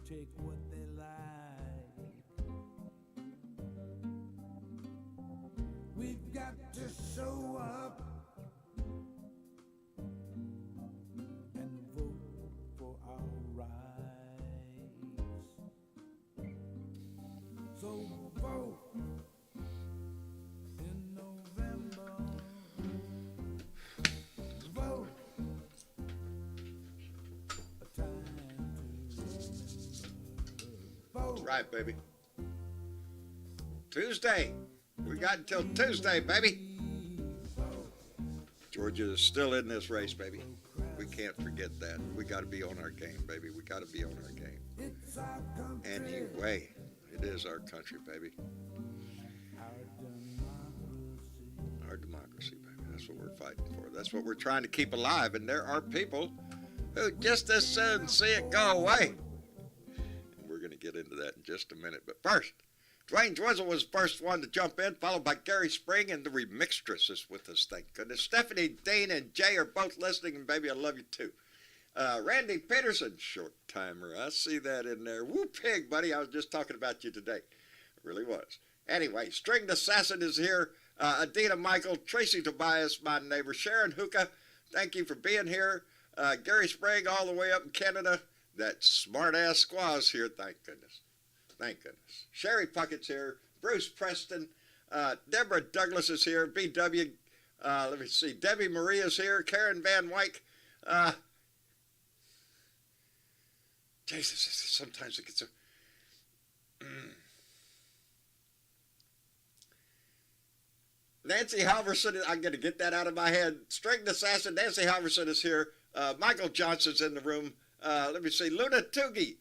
take what they like. We've got to show up and vote for our rights. So vote in November. Vote. A time to remember. Vote. That's right, baby. Tuesday. We got until Tuesday, baby. Georgia is still in this race, baby. We can't forget that. We got to be on our game, baby. We got to be on our game. It's our country. Anyway, it is our country, baby. Our democracy, baby. That's what we're fighting for. That's what we're trying to keep alive. And there are people who just as soon see it go away. And we're going to get into that in just a minute. But first, Dwayne Dwizzle was the first one to jump in, followed by Gary Spring, and the remixtress is with us, thank goodness. Stephanie, Dean, and Jay are both listening, and baby, I love you too. Randy Peterson, short timer, I see that in there. Woo pig, buddy, I was just talking about you today. It really was. Anyway, Stringed Assassin is here. Adina Michael, Tracy Tobias, my neighbor, Sharon Hookah, thank you for being here. Gary Spring all the way up in Canada. That smart-ass squaw's here, thank goodness. Thank goodness. Sherry Puckett's here. Bruce Preston. Deborah Douglas is here. BW. Let me see. Debbie Maria's here. Karen Van Wyck. Jesus, sometimes it gets so... Nancy Halverson, I'm going to get that out of my head. Stringed Assassin, Nancy Halverson is here. Michael Johnson's in the room. Let me see. Luna Toogie,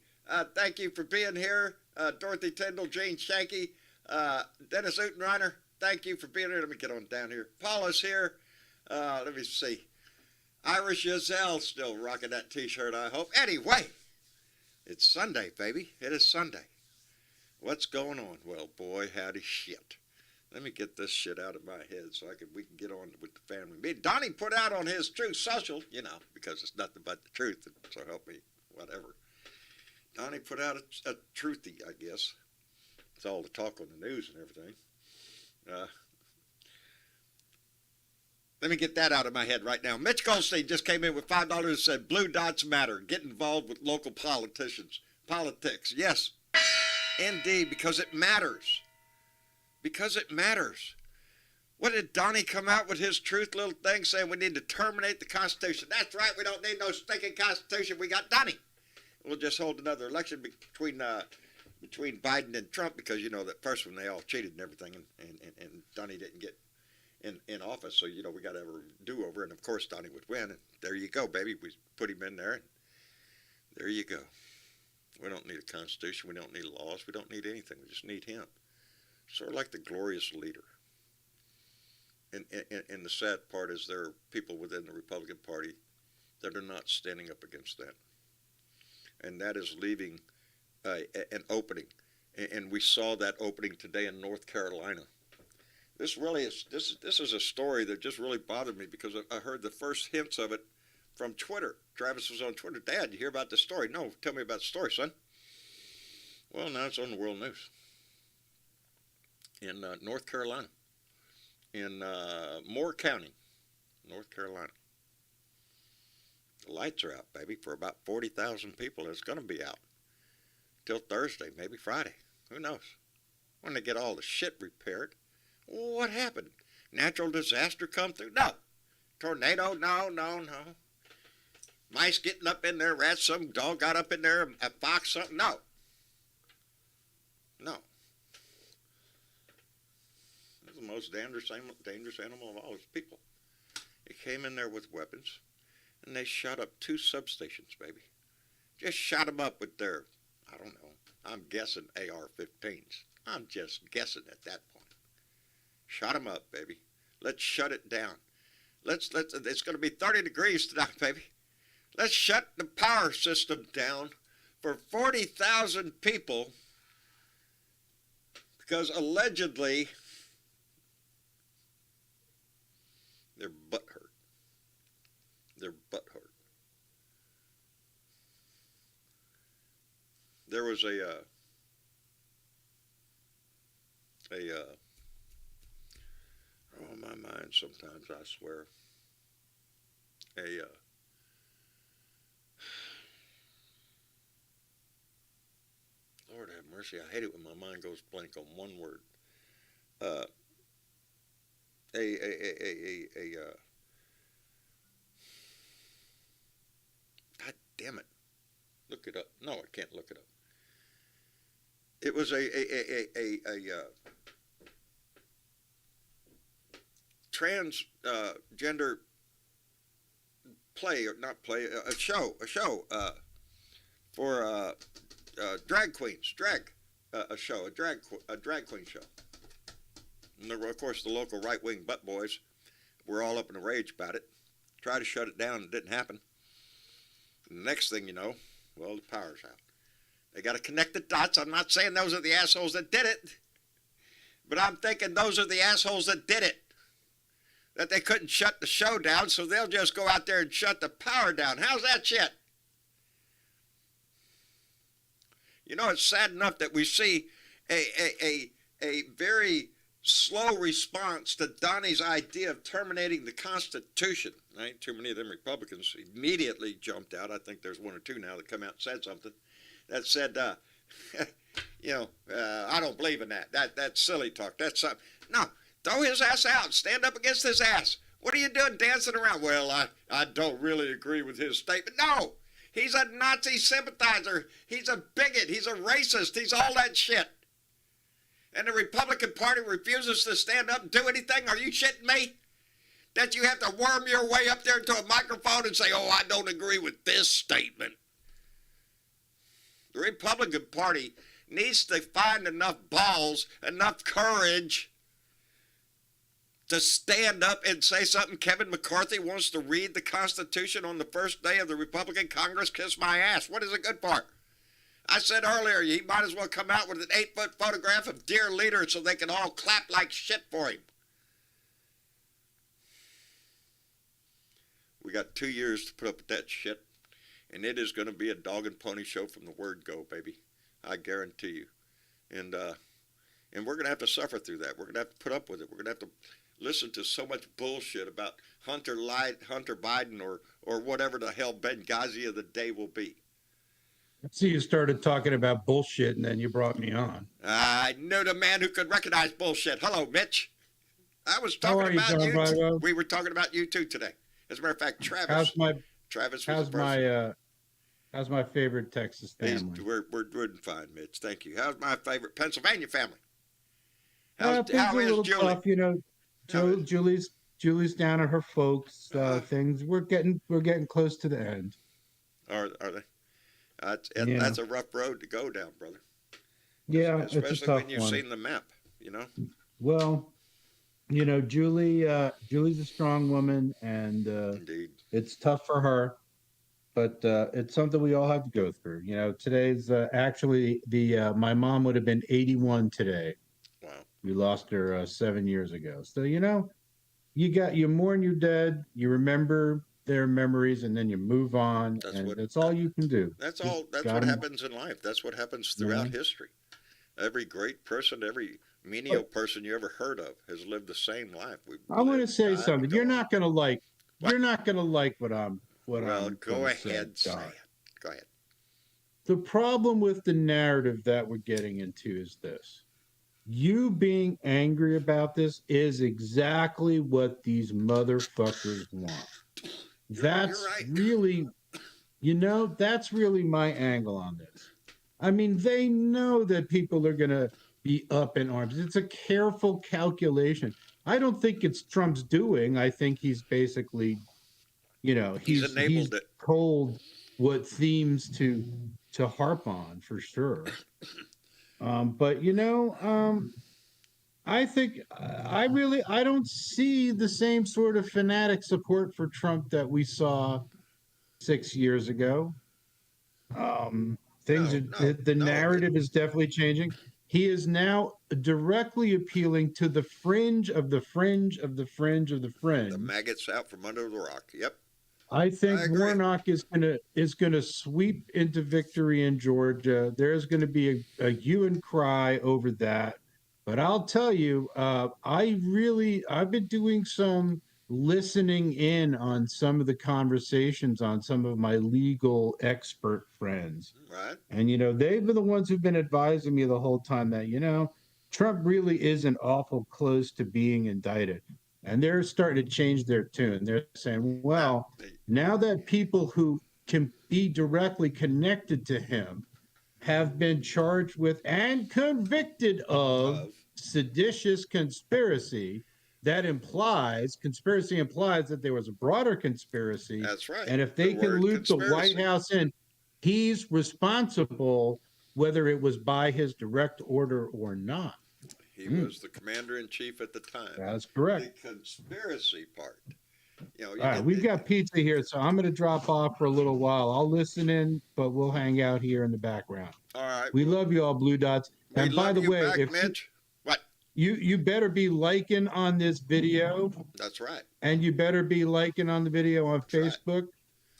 thank you for being here. Dorothy Tyndall, Jane Shanky, Dennis Utenreiner, thank you for being here. Let me get on down here. Paula's here. Let me see. Irish Giselle still rocking that t-shirt, I hope. Anyway, it's Sunday, baby. It is Sunday. What's going on? Well, boy, howdy shit. Let me get this shit out of my head so we can get on with the family. Me, Donnie put out on his Truth Social, you know, because it's nothing but the truth, so help me, whatever. Donnie put out a truthy, I guess. It's all the talk on the news and everything. Let me get that out of my head right now. Mitch Goldstein just came in with $5 and said, Blue Dots Matter. Get involved with local politicians. Politics. Yes, indeed, because it matters. Because it matters. What did Donnie come out with his truth little thing saying we need to terminate the Constitution? That's right, we don't need no stinking Constitution. We got Donnie. We'll just hold another election between Biden and Trump because, you know, that first one they all cheated and everything, and Donnie didn't get in office. So, you know, we got to have a do-over, and of course Donnie would win. And there you go, baby. We put him in there, and there you go. We don't need a Constitution. We don't need laws. We don't need anything. We just need him. Sort of like the glorious leader. And the sad part is there are people within the Republican Party that are not standing up against that. And that is leaving an opening. And we saw that opening today in North Carolina. This really is, this is a story that just really bothered me because I heard the first hints of it from Twitter. Travis was on Twitter. Dad, you hear about this story? No, tell me about the story, son. Well, now it's on the world news. In North Carolina. In Moore County, North Carolina. The lights are out, baby, for about 40,000 people. It's going to be out till Thursday, maybe Friday. Who knows? When they get all the shit repaired. What happened? Natural disaster come through? No. Tornado? No. Mice getting up in there, rats, some dog got up in there, a fox, something? No. The most dangerous animal of all is people. They came in there with weapons, and they shot up 2 substations, baby. Just shot them up with their, I don't know, I'm guessing AR-15s. I'm just guessing at that point. Shot them up, baby. Let's shut it down. It's going to be 30 degrees tonight, baby. Let's shut the power system down for 40,000 people because allegedly they're butthurt. They're there was a oh, my mind sometimes, I swear. Lord have mercy, I hate it when my mind goes blank on one word. Uh, God damn it. Look it up. No, I can't look it up. It was a transgender play, or not play, a show for drag queens, a drag queen show. And there were, of course, the local right-wing butt boys were all up in a rage about it. Tried to shut it down, it didn't happen. And the next thing you know, well, the power's out. They got to connect the dots. I'm not saying those are the assholes that did it, but I'm thinking those are the assholes that did it. That they couldn't shut the show down, so they'll just go out there and shut the power down. How's that shit? You know, it's sad enough that we see a very slow response to Donnie's idea of terminating the Constitution. There ain't too many of them Republicans immediately jumped out. I think there's one or two now that come out and said something that said, I don't believe in that. That's silly talk. That's something. No, throw his ass out. Stand up against his ass. What are you doing dancing around? Well, I don't really agree with his statement. No, he's a Nazi sympathizer. He's a bigot. He's a racist. He's all that shit. And the Republican Party refuses to stand up and do anything? Are you shitting me? That you have to worm your way up there to a microphone and say, oh, I don't agree with this statement. The Republican Party needs to find enough balls, enough courage to stand up and say something. Kevin McCarthy wants to read the Constitution on the first day of the Republican Congress. Kiss my ass. What is it good for? I said earlier, he might as well come out with an 8-foot photograph of dear leader so they can all clap like shit for him. We got 2 years to put up with that shit, and it is going to be a dog and pony show from the word go, baby. I guarantee you. And we're going to have to suffer through that. We're going to have to put up with it. We're going to have to listen to so much bullshit about Hunter Biden or whatever the hell Benghazi of the day will be. See, you started talking about bullshit, and then you brought me on. I knew the man who could recognize bullshit. Hello, Mitch. I was talking about you. We were talking about you too today. As a matter of fact, Travis. How's my favorite Texas family? We're doing fine, Mitch. Thank you. How's my favorite Pennsylvania family? How is Julie? Tough, you know. Julie's down at her folks. Things we're getting close to the end. Are they? That's a rough road to go down, brother. Yeah, especially it's a tough when you've seen the map, you know. Well, you know, Julie's a strong woman, and indeed, it's tough for her, but it's something we all have to go through. You know, today's actually my mom would have been 81 today. Wow. We lost her 7 years ago. So you know, you mourn your dead, you remember their memories, and then you move on. That's all you can do. That's what happens in life. That's what happens throughout history. Every great person, every menial person you ever heard of has lived the same life. I want to say something. You're not going to like. You're not going to like what I'm. Well, go ahead, say it. Go ahead. The problem with the narrative that we're getting into is this. You being angry about this is exactly what these motherfuckers want. That's right. Really, that's really my angle on this. I mean, they know that people are going to be up in arms. It's a careful calculation. I don't think it's Trump's doing. I think he's basically, he's told what themes to harp on for sure. But I think I don't see the same sort of fanatic support for Trump that we saw 6 years ago. The narrative is definitely changing. He is now directly appealing to the fringe of the fringe of the fringe of the fringe. The maggots out from under the rock. Yep. I think I agree. Warnock is gonna sweep into victory in Georgia. There's going to be a hue and cry over that. But I'll tell you, I've been doing some listening in on some of the conversations on some of my legal expert friends. Right? And they've been the ones who've been advising me the whole time that, Trump really isn't awful close to being indicted. And they're starting to change their tune. They're saying, Now, well, now that people who can be directly connected to him have been charged with and convicted of of seditious conspiracy, conspiracy implies that there was a broader conspiracy. that's right. And if The they can word loop the White conspiracy. House in, he's responsible, whether it was by his direct order or not. He was the commander in chief at the time. That's The correct. conspiracy part. All right, we've got pizza here, so I'm going to drop off for a little while. I'll listen in, but we'll hang out here in the background. All right. We love you all, Blue Dots. We And by love the you way, back, if Mitch. What? you better be liking on this video, That's right. and you better be liking on the video on That's right. Facebook,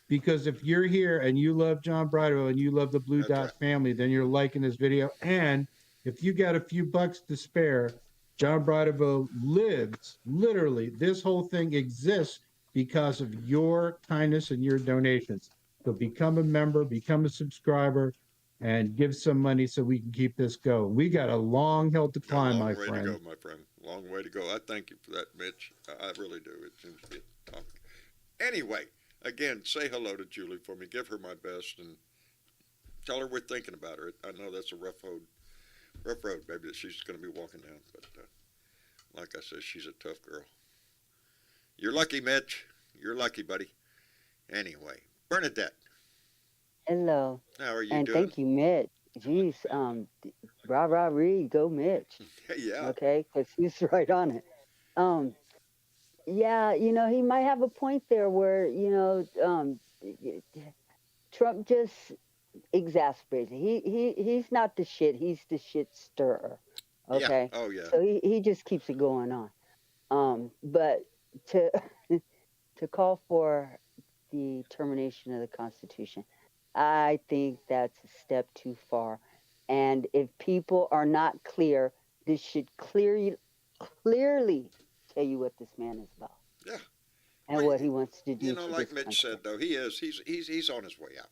because if you're here and you love John Bridwell and you love the Blue That's Dot right. family, then you're liking this video. And if you got a few bucks to spare, John Bridwell lives, literally, this whole thing exists because of your kindness and your donations. So become a member, become a subscriber, and give some money so we can keep this going. We got a long hill to climb, A long my way friend. to go, my friend. Long way to go. I thank you for that, Mitch. I really do. It seems to be a topic. Anyway, again, say hello to Julie for me. Give her my best and tell her we're thinking about her. I know that's a rough road, baby, that she's going to be walking down. But like I said, she's a tough girl. You're lucky, Mitch. You're lucky, buddy. Anyway, Bernadette, Hello, how are you and doing? thank you, Mitch. Jeez, rah rah Reed, go Mitch. Yeah. Okay, because he's right on it. Um, yeah, he might have a point there where Trump just exacerbates it. He's not the shit. He's the shit stirrer. Yeah. Okay, Oh, yeah. so he just keeps it going on. But to to call for the termination of the Constitution, I think that's a step too far. And if people are not clear, this should clearly tell you what this man is about Yeah. and Well, what he wants to do to like this Mitch country. said, though, he's on his way out.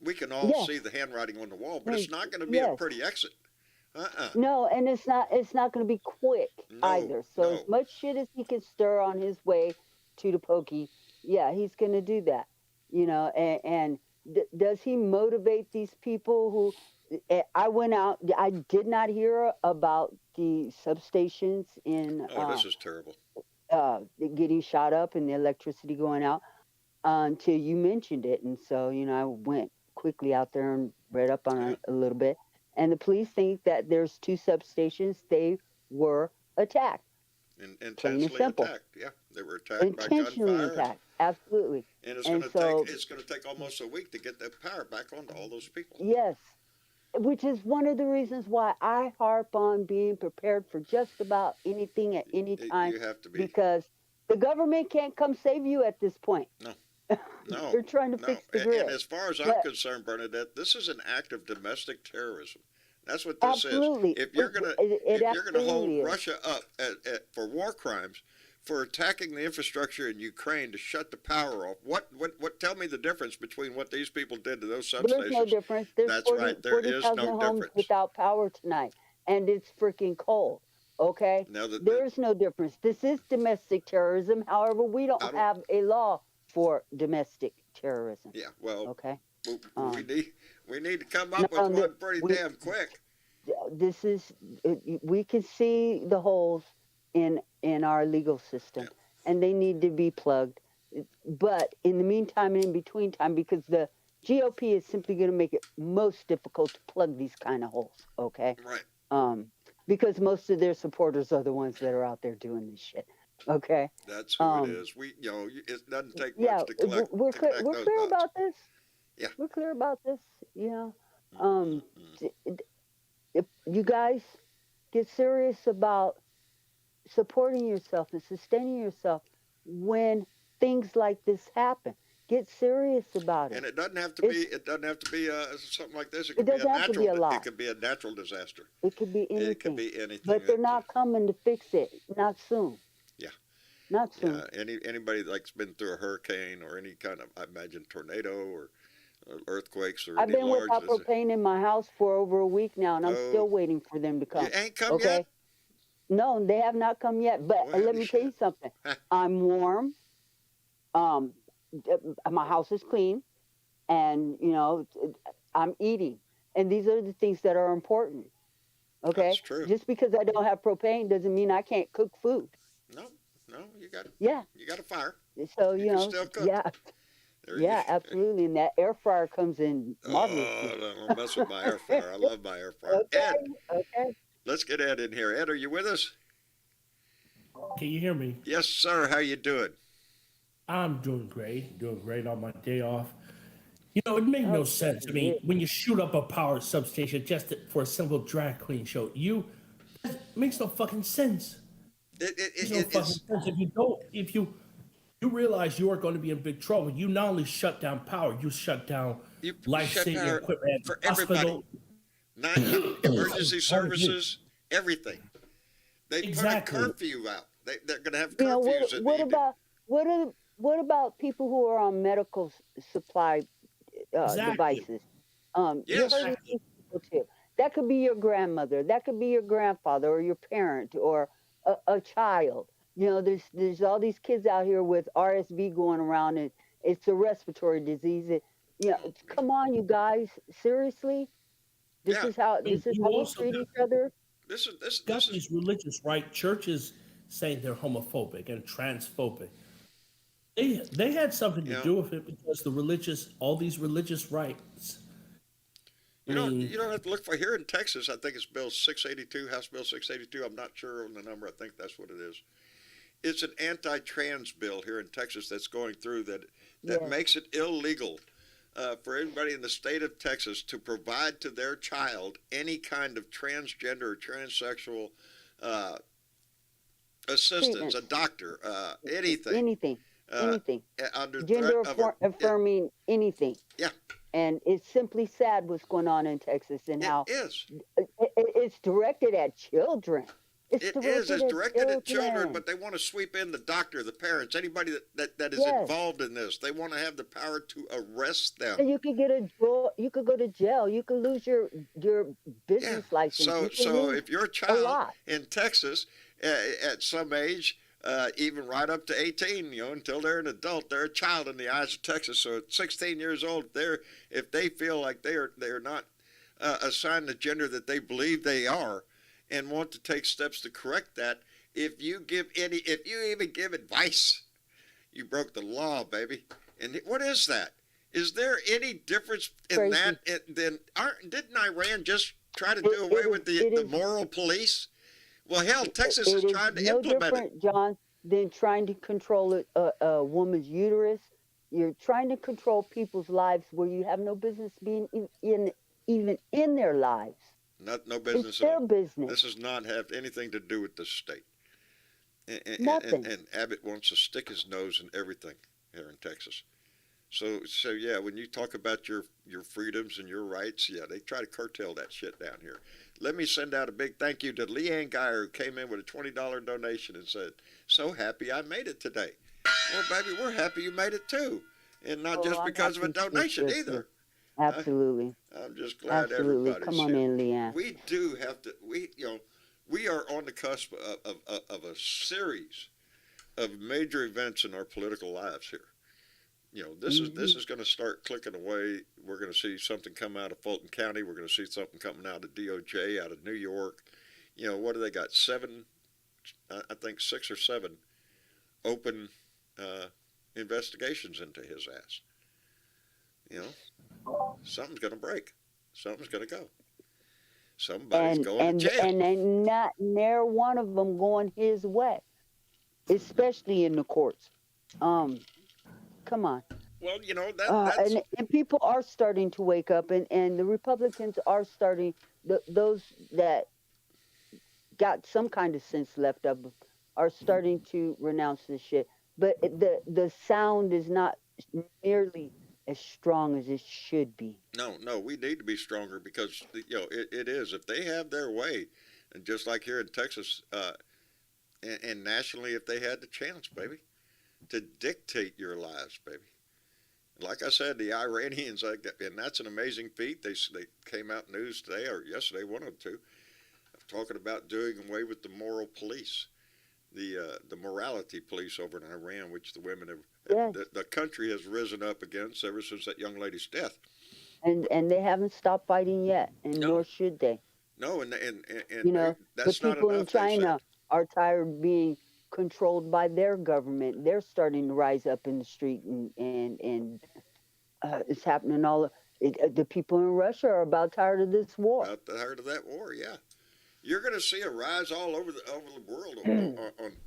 We can all Yes, see the handwriting on the wall, but it's not going to be a yes. pretty exit. Uh-uh. No, and it's not going to be quick No, either. So no. as much shit as he can stir on his way to the pokey, yeah, he's going to do that. And does he motivate these people who? I went out. I did not hear about the substations in Oh, this is terrible. getting shot up and the electricity going out until you mentioned it. And so, I went quickly out there and read up on Yeah. it a little bit. And the police think that there's 2 substations. They were attacked, And plain and intentionally simple. attacked. Yeah, they were attacked by Intentionally gunfire, attacked. Absolutely. and And so, it's going to take almost a week to get that power back onto all those people. yes, which is one of the reasons why I harp on being prepared for just about anything at any time, You have to be. because the government can't come save you at this point. No. No, They're trying to no. fix the And grid. as far as I'm But concerned, Bernadette, this is an act of domestic terrorism. That's what this absolutely, is. If you're gonna it if you're gonna hold absolutely is. Russia up for war crimes, for attacking the infrastructure in Ukraine to shut the power off, what tell me the difference between what these people did to those There's no substations? difference. There's That's right. There is 40,000 no homes difference. without power tonight, and it's freaking cold. Okay, Now there's no difference. This is domestic terrorism. However, we don't I don't. have a law for domestic terrorism. Yeah. Well, Okay, we um, we need to come up no, with one pretty we damn quick. this is we can see the holes in our legal system, Yeah. and they need to be plugged. But in the meantime and in between time, because the GOP is simply going to make it most difficult to plug these kind of holes. Okay, Right. because most of their supporters are the ones that are out there doing this shit. Okay, That's who it um, is. It doesn't take yeah, much to collect we're to clear. connect We're those clear dots. about this. Yeah. We're clear about this. Mm-hmm. If you guys get serious about supporting yourself and sustaining yourself when things like this happen. Get serious about And it. it doesn't have to It's be. It doesn't have to be something like this. It it could be a doesn't have to be natural. a It lot. could be a natural disaster. It could be It could anything. be anything. But they're not coming to fix it. Not soon. Yeah. Not Yeah. soon. Anybody that's been through a hurricane or any kind of, I imagine, tornado or earthquakes or I've any been large. without propane in my house for over a week now, and I'm Oh, still waiting for them to you come. ain't come Okay? yet. No, they have not come yet. But Well, let me tell you something. I'm warm. Um, my house is clean, and I'm eating. And these are the things that are important. Okay? That's true. Just because I don't have propane doesn't mean I can't cook food. No, no, Yeah. you got a fire. So, You can still cook. yeah, There you yeah, go. absolutely. And that air fryer comes in Oh, marvelously. don't mess with my air fryer. I love my air fryer. Okay, Ed, okay. let's get Ed in here. Ed, are you with us? Can you hear me? Yes, sir. How you doing? I'm doing great on my day off. It made no Oh, sense. I yeah. mean, when you shoot up a power substation just for a simple drag queen show, that makes no fucking sense. Makes no fucking It's, sense. If you realize you are going to be in big trouble, you not only shut down power, you shut down you shut life-saving power equipment for at the everybody. hospital. Not emergency services, everything. They Exactly. put a curfew out. They're going to have You know, curfews in the what evening. about what about people who are on medical supply Exactly. devices? You're Yes. hurting these people too. That could be your grandmother. That could be your grandfather or your parent or a child. There's all these kids out here with RSV going around, and it's a respiratory disease. Come on, you guys. Seriously, this Yeah. is how I mean, this is you how we also treat got, each other. This got is these religious right churches saying they're homophobic and transphobic. They had something you to know do with it because all these religious rights. I mean, you don't have to look for here in Texas. I think it's Bill 682, House Bill 682. I'm not sure on the number. I think that's what it is. It's an anti-trans bill here in Texas that's going through that Yes. makes it illegal for everybody in the state of Texas to provide to their child any kind of transgender or transsexual uh, assistance, a Treatments. doctor, anything Anything. uh, Anything. under Gender threat of a affirming anything. yeah. And it's simply sad what's going on in Texas and It how is. it's directed at children. It's It is. It's directed at children, children. but they want to sweep in the doctor, the parents, anybody that is Yes. involved in this. They want to have the power to arrest them. And you could you could go to jail. You could lose your Yeah. business license. So You can so lose if your a child lot. in Texas at some age, even right up to 18, until they're an adult, they're a child in the eyes of Texas. So at 16 years old, if they feel like they're not assigned the gender that they believe they are, and want to take steps to correct that, if you even give advice, you broke the law, baby. And what is that? Is there any difference in Crazy. that? Didn't Iran just try to It- do away it with is- it the is- moral police? Well, hell, Texas It is is trying to no implement it. different, John, than trying to control a woman's uterus. You're trying to control people's lives where you have no business being even in their lives. No It's business at their all. business. This does not have anything to do with the state. Nothing. And Abbott wants to stick his nose in everything here in Texas. So yeah, when you talk about your freedoms and your rights, yeah, they try to curtail that shit down here. Let me send out a big thank you to Leanne Geyer, who came in with a $20 donation and said, "So happy I made it today." Well, baby, we're happy you made it too, and not just I'm because of a happy to donation assist you. either. Absolutely. I'm just glad Absolutely. everybody's Come on here. in, Leanne. We do have to. We are on the cusp of a series of major events in our political lives here. This is going to start clicking away. We're going to see something come out of Fulton County. We're going to see something coming out of DOJ, out of New York. What do they got? I think 6 or 7 open investigations into his ass. Something's going to break. Something's going to go. Somebody's going to jail. And not near one of them going his way, especially in the courts. Come on. Well, that's And people are starting to wake up, and the Republicans are starting. Those that got some kind of sense left of them are starting to renounce this shit. But the sound is not nearly as strong as it should be. No, we need to be stronger because it is. If they have their way, and just like here in Texas, and nationally, if they had the chance, baby, to dictate your lives, baby. Like I said, the Iranians, and that's an amazing feat. They came out news today or yesterday, one of the two, talking about doing away with the moral police, the morality police over in Iran, which the women have, Yes. the country has risen up against ever since that young lady's death. And they haven't stopped fighting yet, and No. nor should they. No, and You know, the that's not people in enough. They said. China are tired of being controlled by their government. They're starting to rise up in the street, and it's happening all. The people in Russia are about tired of this war. About tired of that war, yeah. You're going to see a rise all over the world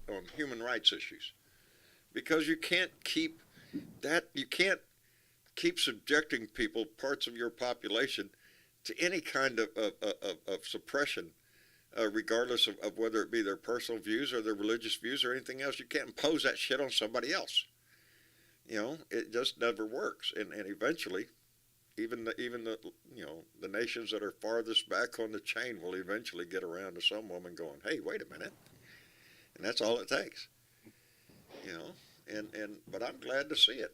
on human rights issues, because you can't keep subjecting people, parts of your population, to any kind of suppression, regardless of whether it be their personal views or their religious views or anything else. You can't impose that shit on somebody else. It just never works, and eventually, even the nations that are farthest back on the chain will eventually get around to some woman going, "Hey, wait a minute," and that's all it takes. But I'm glad to see it.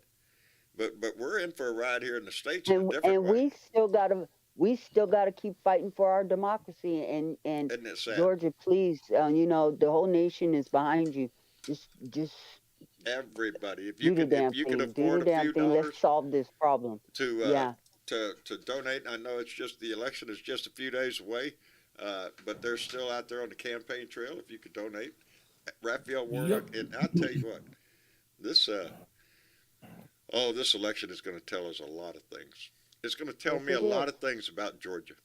But we're in for a ride here in the States in a different way. we still gotta keep fighting for our democracy. And Isn't it sad? Georgia, please, the whole nation is behind you. Just Everybody, if do you the can damn afford a few thing. dollars Let's solve this problem. to donate. I know the election is just a few days away, but they're still out there on the campaign trail. If you could donate, Raphael Warnock, Yep. and I'll tell you what, this this election is going to tell us a lot of things. It's going to tell Yes, me a it lot is. of things about Georgia.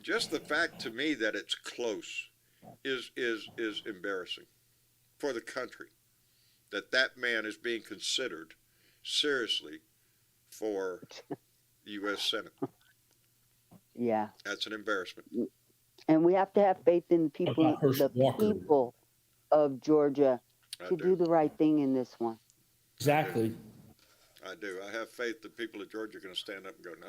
Just the fact to me that it's close is embarrassing for the country. That man is being considered seriously for the U.S. Senate. Yeah. That's an embarrassment. And we have to have faith in the about Herschel Walker? people of Georgia I to do. do the right thing in this one. Exactly. I do. I have faith that people of Georgia are going to stand up and go, no,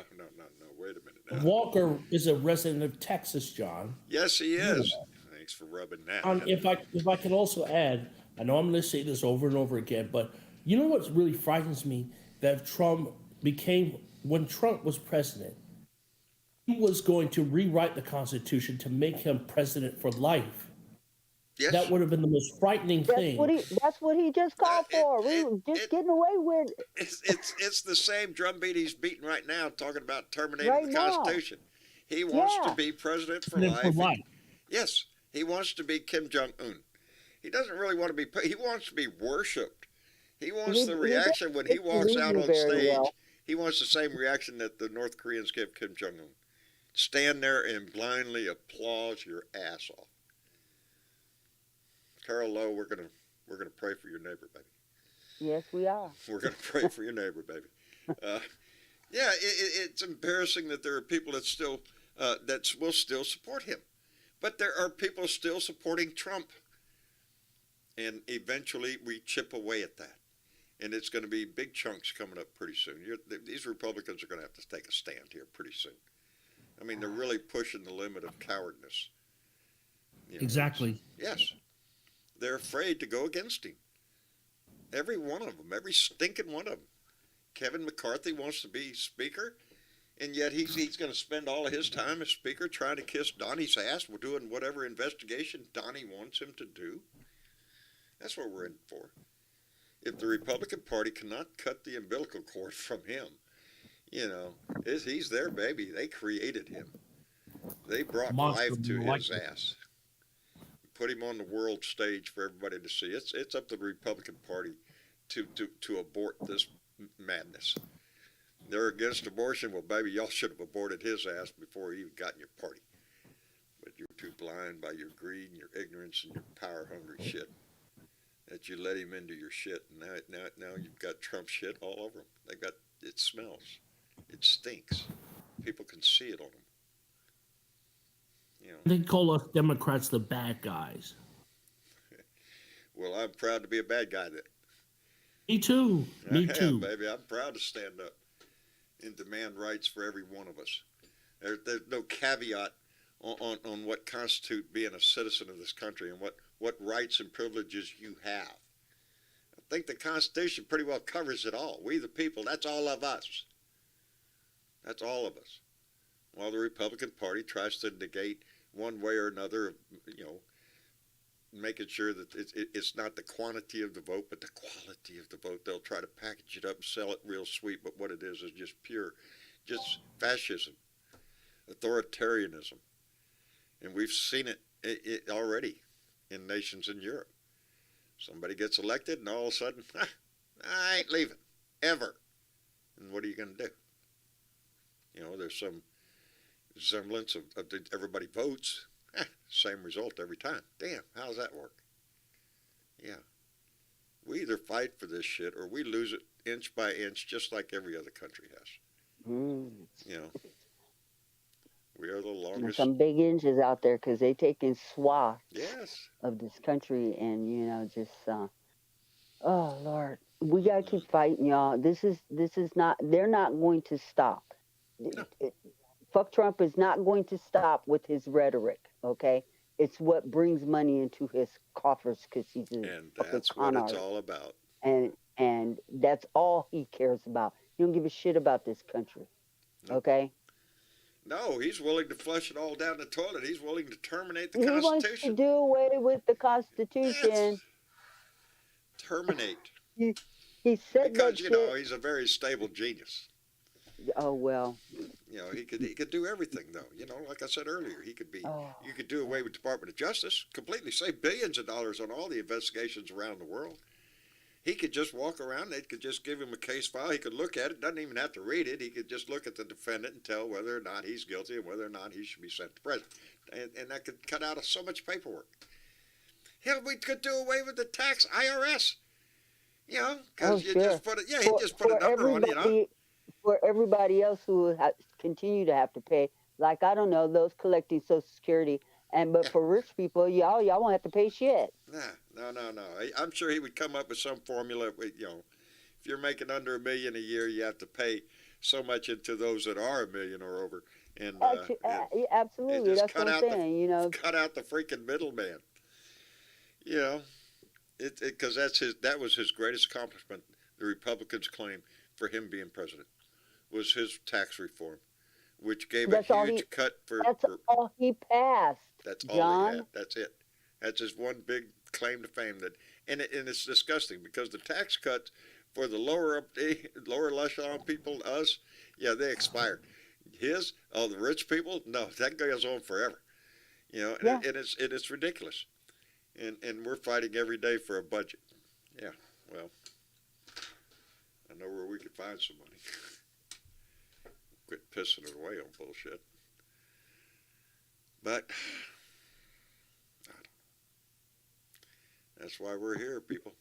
wait a minute now. Walker is a resident of Texas, John. Yes, he is. Thanks for rubbing that. If I can also add, I know I'm going to say this over and over again, but you know what really frightens me? That when Trump was president, he was going to rewrite the Constitution to make him president for life. Yes. That would have been the most frightening thing. That's what he just called for. We were just getting away with it. It's the same drumbeat he's beating right now, talking about terminating Right the now. Constitution. He wants to Yeah. be president for President for life. life. Yes, he wants to be Kim Jong-un. He doesn't really want to be. He wants to be worshipped. He wants the reaction when he walks out on stage. Well. He wants the same reaction that the North Koreans give Kim Jong-un. Stand there and blindly applause your ass off. Carol Lowe, we're gonna pray for your neighbor, baby. Yes, we are. We're gonna pray for your neighbor, baby. It's embarrassing that there are people that will still support him, but there are people still supporting Trump, and eventually we chip away at that, and it's going to be big chunks coming up pretty soon. These Republicans are going to have to take a stand here pretty soon. I mean, they're really pushing the limit of cowardness. Exactly. Yes. They're afraid to go against him. Every one of them, every stinking one of them. Kevin McCarthy wants to be speaker, and yet he's going to spend all of his time as speaker trying to kiss Donnie's ass, doing whatever investigation Donnie wants him to do. That's what we're in for. If the Republican Party cannot cut the umbilical cord from him, he's their baby. They created him. They brought life to his ass. Put him on the world stage for everybody to see. It's up to the Republican Party to abort this madness. They're against abortion. Well, baby, y'all should have aborted his ass before he even got in your party. But you're too blind by your greed and your ignorance and your power-hungry shit that you let him into your shit. And now you've got Trump shit all over him. It smells. It stinks. People can see it on them. They call us Democrats the bad guys. Well, I'm proud to be a bad guy then. Me too. I Me am, too. baby. I'm proud to stand up and demand rights for every one of us. There's no caveat on what constitutes being a citizen of this country and what rights and privileges you have. I think the Constitution pretty well covers it all. We the people, that's all of us. That's all of us. While the Republican Party tries to negate one way or another, making sure that it's not the quantity of the vote, but the quality of the vote. They'll try to package it up and sell it real sweet, but what it is just pure, just fascism, authoritarianism. And we've seen it already in nations in Europe. Somebody gets elected, and all of a sudden, I ain't leaving, ever. And what are you going to do? There's some semblance of everybody votes. Same result every time. Damn, how does that work? Yeah. We either fight for this shit or we lose it inch by inch, just like every other country has. Mm. We are the There's longest. some big inches out there because they taking swaths Yes. of this country, and just oh Lord, we gotta keep fighting, y'all. This is not. They're not going to stop. No. Fuck Trump is not going to stop with his rhetoric. Okay, it's what brings money into his coffers because he's a And fucking that's what con it's artist, all about. and that's all he cares about. He don't give a shit about this country. No. Okay. No, he's willing to flush it all down the toilet. He's willing to terminate the He wants to Constitution. do away with the Constitution. Yes. Terminate. He said Because, that shit. he's a very stable genius. Oh well. He could do everything though. Like I said earlier, he could be. Oh. You could do away with Department of Justice, completely save billions of dollars on all the investigations around the world. He could just walk around. They could just give him a case file. He could look at it. Doesn't even have to read it. He could just look at the defendant and tell whether or not he's guilty and whether or not he should be sent to prison. And that could cut out so much paperwork. Hell, we could do away with the tax IRS. Because sure. just put it. Yeah, he just put a number on it. For everybody else who continue to have to pay, like I don't know, those collecting Social Security, but for rich people, y'all won't have to pay shit. No. I'm sure he would come up with some formula. If you're making under $1 million a year, you have to pay so much into those that are $1 million or over. And Absolutely, that's what I'm saying. Cut out the freaking middleman. Because that was his greatest accomplishment. The Republicans claim for him being president was his tax reform, which gave a huge cut for. That's all he passed. That's all John. he had. That's it. That's his one big claim to fame. And it's disgusting because the tax cuts for the lower echelon people, us, they expired. The rich people, no, that goes on forever. And it's ridiculous. And we're fighting every day for a budget. Yeah, well, I know where we could find some money. Quit pissing it away on bullshit. But that's why we're here, people.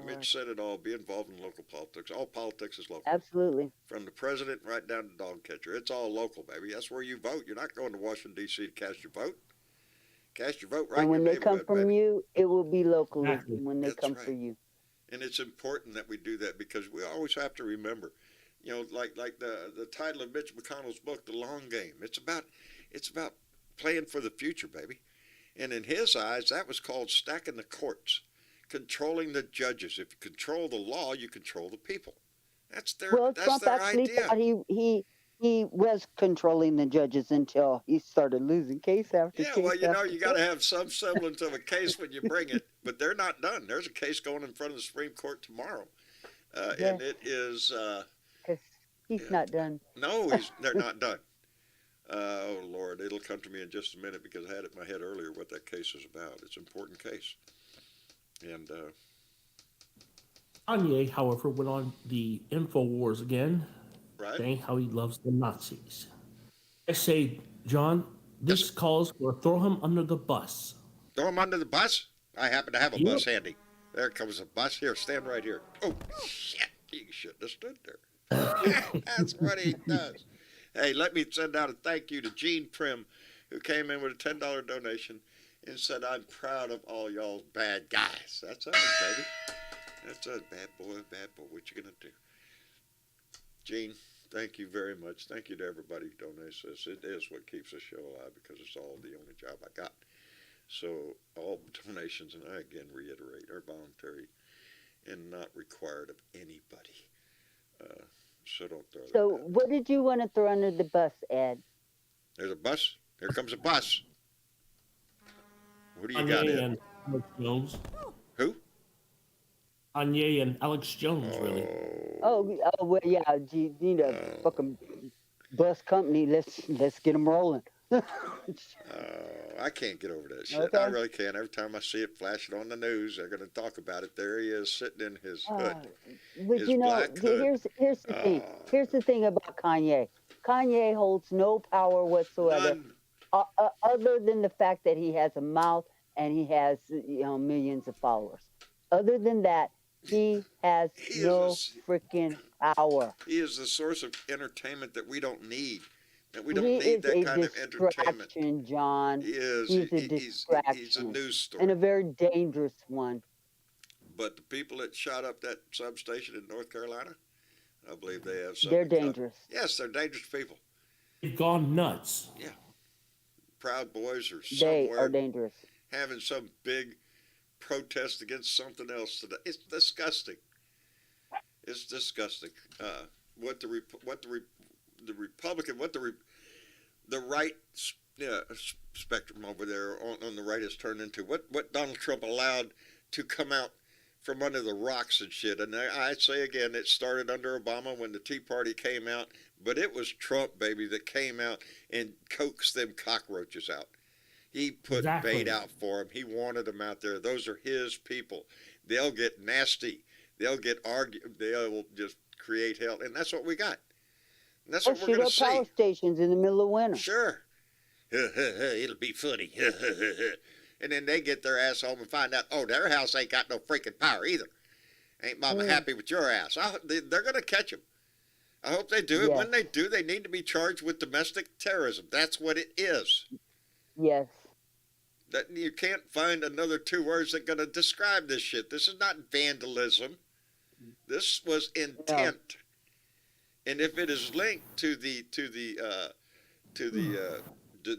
Mitch said it all, be involved in local politics. All politics is local. Absolutely. From the president right down to dog catcher. It's all local, baby. That's where you vote. You're not going to Washington, D.C. to cast your vote. Cast your vote right and when in your they come from baby. you, it will be locally Exactly. when they That's come right. for you. And it's important that we do that because we always have to remember, like the title of Mitch McConnell's book, The Long Game. It's about playing for the future, baby. And in his eyes, that was called stacking the courts, controlling the judges. If you control the law, you control the people. That's their Trump actually idea. thought he was controlling the judges until he started losing case after Yeah, case. well, after you got to have some semblance of a case when you bring it, but they're not done. There's a case going in front of the Supreme Court tomorrow, and it is. Because he's not done. No, they're not done. Oh Lord, it'll come to me in just a minute because I had it in my head earlier what that case is about. It's an important case, and. Kanye, however, went on the InfoWars again, Right. saying how he loves the Nazis. I say, John, this calls for throw him under the bus. Throw him under the bus? I happen to have a Yep. bus handy. There comes a bus. Here, stand right here. Oh, shit. You shouldn't have stood there. That's what he does. Hey, let me send out a thank you to Gene Prim, who came in with a $10 donation and said, I'm proud of all y'all's bad guys. That's us, baby. That's a bad boy, bad boy. What you gonna do? Gene, thank you very much. Thank you to everybody who donates this. It is what keeps the show alive because it's all the only job I got. So all donations, and I again reiterate, are voluntary and not required of anybody. So don't throw that. So, what did you want to throw under the bus, Ed? There's a bus. Here comes a bus. What do you Kanye got, Ed? and Alex Jones. Who? Kanye and Alex Jones, really. Oh, well, yeah. You need a fucking bus company. Let's get them rolling. I can't get over that shit. Okay. I really can't. Every time I see it flashing on the news, they're going to talk about it. There he is, sitting in his hood. But His you know, black hood. here's the thing. Here's the thing about Kanye. Kanye holds no power whatsoever, None. other than the fact that he has a mouth and he has millions of followers. Other than that, he has He no is freaking power. He is the source of entertainment that we don't need. That we don't He need is that a kind of entertainment. distraction, John. He is. He's a He's a distraction. news story. And a very dangerous one. But the people that shot up that substation in North Carolina, I believe they have something. They're dangerous. Yes, they're dangerous people. They've gone nuts. Proud Boys are They are somewhere dangerous. having some big protest against something else today. It's disgusting. It's disgusting. What the Republican, the right spectrum over there on the right has turned into. What Donald Trump allowed to come out from under the rocks and shit. And I say again, it started under Obama when the Tea Party came out, but it was Trump, baby, that came out and coaxed them cockroaches out. He put bait out for them. He wanted them out there. Those are his people. They'll get nasty. They'll get they'll just create hell. And that's what we got. And that's what we're going to see. Power stations in the middle of winter. Sure. It'll be funny. And then they get their ass home and find out, oh, their house ain't got no freaking power either. Ain't mama happy with your ass. They're going to catch them. I hope they do. And when they do, they need to be charged with domestic terrorism. That's what it is. Yes. That you can't find another two words that are going to describe this shit. This is not vandalism. This was intent. No. And if it is linked to the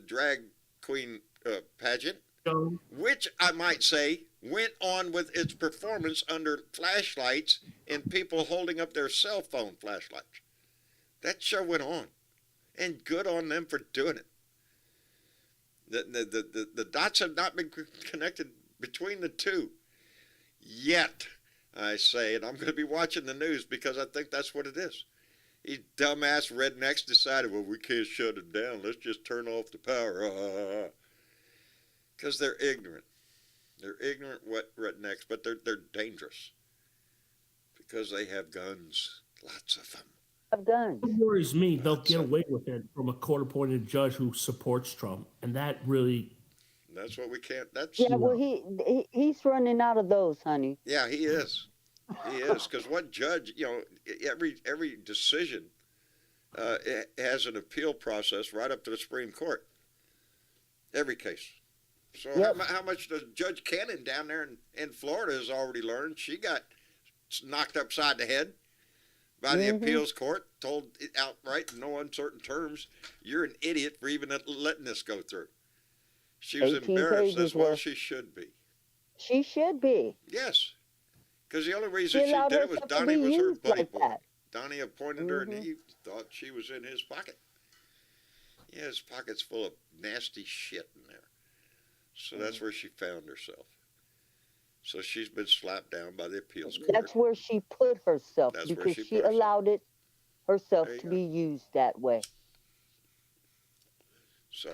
drag queen pageant, which I might say went on with its performance under flashlights and people holding up their cell phone flashlights. That show went on, and good on them for doing it. The dots have not been connected between the two yet, I say, and I'm going to be watching the news because I think that's what it is. These dumbass rednecks decided, well, we can't shut it down. Let's just turn off the power. Because they're ignorant. They're ignorant rednecks, but they're dangerous because they have guns, lots of them. Guns. It worries me they'll get away with it from a court-appointed judge who supports Trump, and that really. That's what we can't. Well, he's running out of those, honey. Yeah, he is. He is, because what judge? Every decision has an appeal process right up to the Supreme Court. Every case. So how much does Judge Cannon down there in Florida has already learned? She got knocked upside the head by the appeals court, told outright in no uncertain terms, you're an idiot for even letting this go through. She was embarrassed as well. She should be. She should be. Yes. Because the only reason she did it was Donnie was her playboy. Donnie appointed her, and he thought she was in his pocket. Yeah, his pocket's full of nasty shit in there. So that's where she found herself. So she's been slapped down by the appeals court. That's where she put herself, because she allowed it herself to be used that way. So,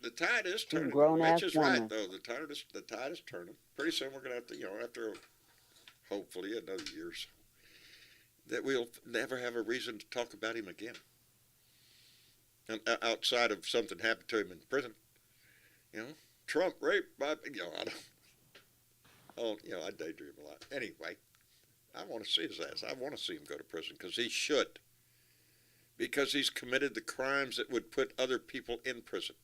the tide is turning. Mitch is right, though. The tide is turning. Pretty soon we're going to have to, after hopefully another year or so, that we'll never have a reason to talk about him again. And outside of something happened to him in prison. Trump raped by, I daydream a lot. Anyway, I want to see his ass. I want to see him go to prison because he should. Because he's committed the crimes that would put other people in prison.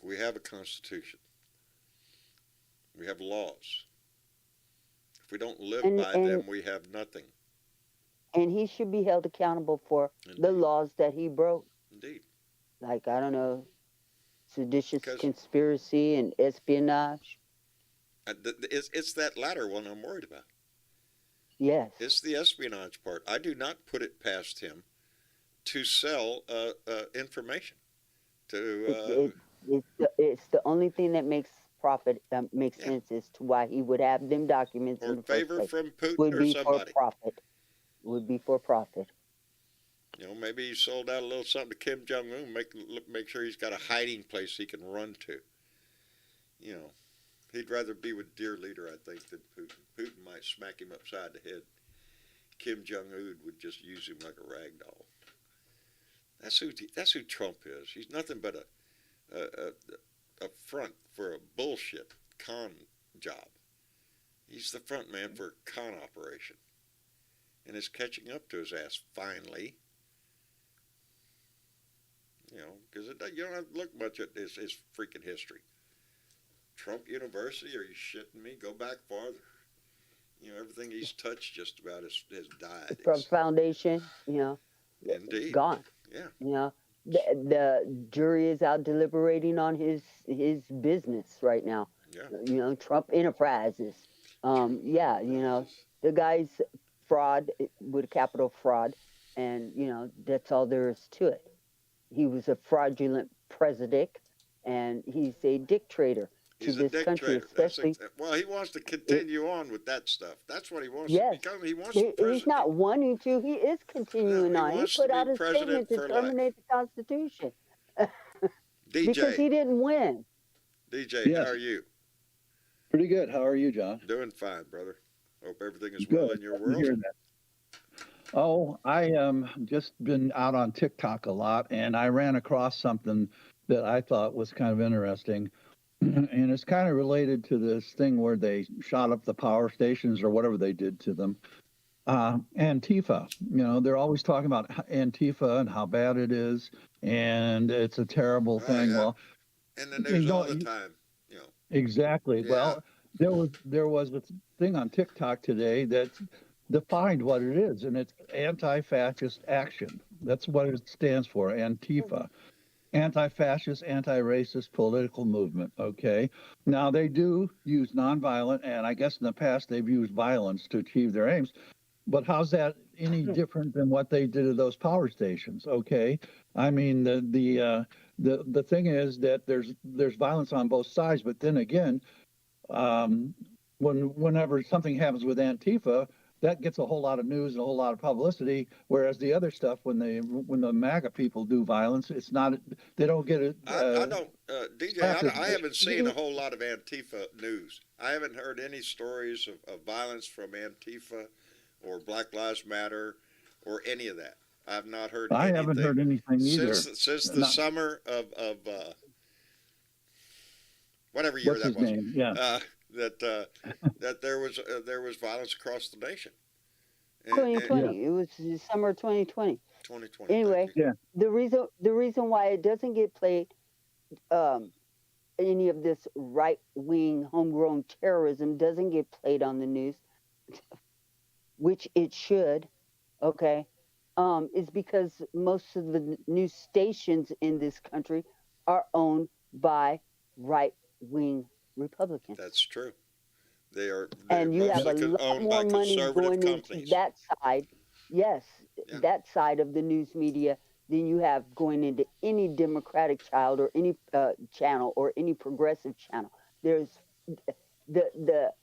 We have a constitution. We have laws. If we don't live And- by and- them, we have nothing. And he should be held accountable for the Indeed. laws that he broke. Indeed. Like, I don't know, seditious 'Cause- conspiracy and espionage. It's that latter one I'm worried about. Yes. It's the espionage part. I do not put it past him to sell information. It's the only thing that makes profit, makes Yeah. sense as to why he would have them documents in Or the first favor place. from Putin Would or be for somebody. profit. Would be for profit. You know, maybe he sold out a little something to Kim Jong Un, make sure he's got a hiding place he can run to. You know, he'd rather be with dear leader, I think, than Putin. Putin might smack him upside the head. Kim Jong Un would just use him like a rag doll. That's who Trump is. He's nothing but a front for a bullshit con job. He's the front man for a con operation, and is catching up to his ass finally. You know, because you don't have to look much at his freaking history. Trump University, are you shitting me? Go back farther. You know, everything he's touched just about has died. Trump Foundation, you know, Indeed. gone. Yeah. You know, the jury is out deliberating on his business right now. Yeah. You know, Trump Enterprises. Yeah, you know, the guy's fraud with a capital fraud, and you know that's all there is to it. He was a fraudulent president, and he's a dictator He's to a this country, dictator. especially. Well, he wants to continue on with that stuff. That's what he wants Yes. to become. He wants to be He's not wanting to. He is continuing he on. He wants to put be out a president statement to for life. terminate the Constitution because DJ, he didn't win. DJ, Yes. how are you? Pretty good. How are you, John? Doing fine, brother. Hope everything is Good. well in your Glad to hear world. that. Oh, I just been out on TikTok a lot, and I ran across something that I thought was kind of interesting. And it's kind of related to this thing where they shot up the power stations or whatever they did to them. Antifa, you know, they're always talking about Antifa and how bad it is, and it's a terrible Oh, thing. yeah. Well, And the news know, all the time. You know. exactly. Yeah. Well, there was a thing on TikTok today that defined what it is, and it's anti-fascist action. That's what it stands for, Antifa. Anti-fascist, anti-racist political movement. Okay. Now they do use nonviolent, and I guess in the past they've used violence to achieve their aims. But how's that any different than what they did to those power stations? Okay. I mean, the thing is that there's violence on both sides, but then again, whenever something happens with Antifa, that gets a whole lot of news and a whole lot of publicity. Whereas the other stuff, when the MAGA people do violence, it's not. They don't get it. I don't, DJ. I haven't seen a whole lot of Antifa news. I haven't heard any stories of violence from Antifa or Black Lives Matter or any of that. I've not heard. I haven't heard anything either. Since the summer of whatever year What's that his was. name? Yeah. That there was violence across the nation. And- 2020. It was the summer of 2020. 2020. Anyway, thank you. Yeah. the reason why it doesn't get played, any of this right wing homegrown terrorism doesn't get played on the news, which it should, okay, is because most of the news stations in this country are owned by right wing Republicans. That's true. They're And you have a mostly lot owned by more money conservative going into companies. that side, yes, Yeah. that side of the news media than you have going into any Democratic child or any channel or any progressive channel. There's the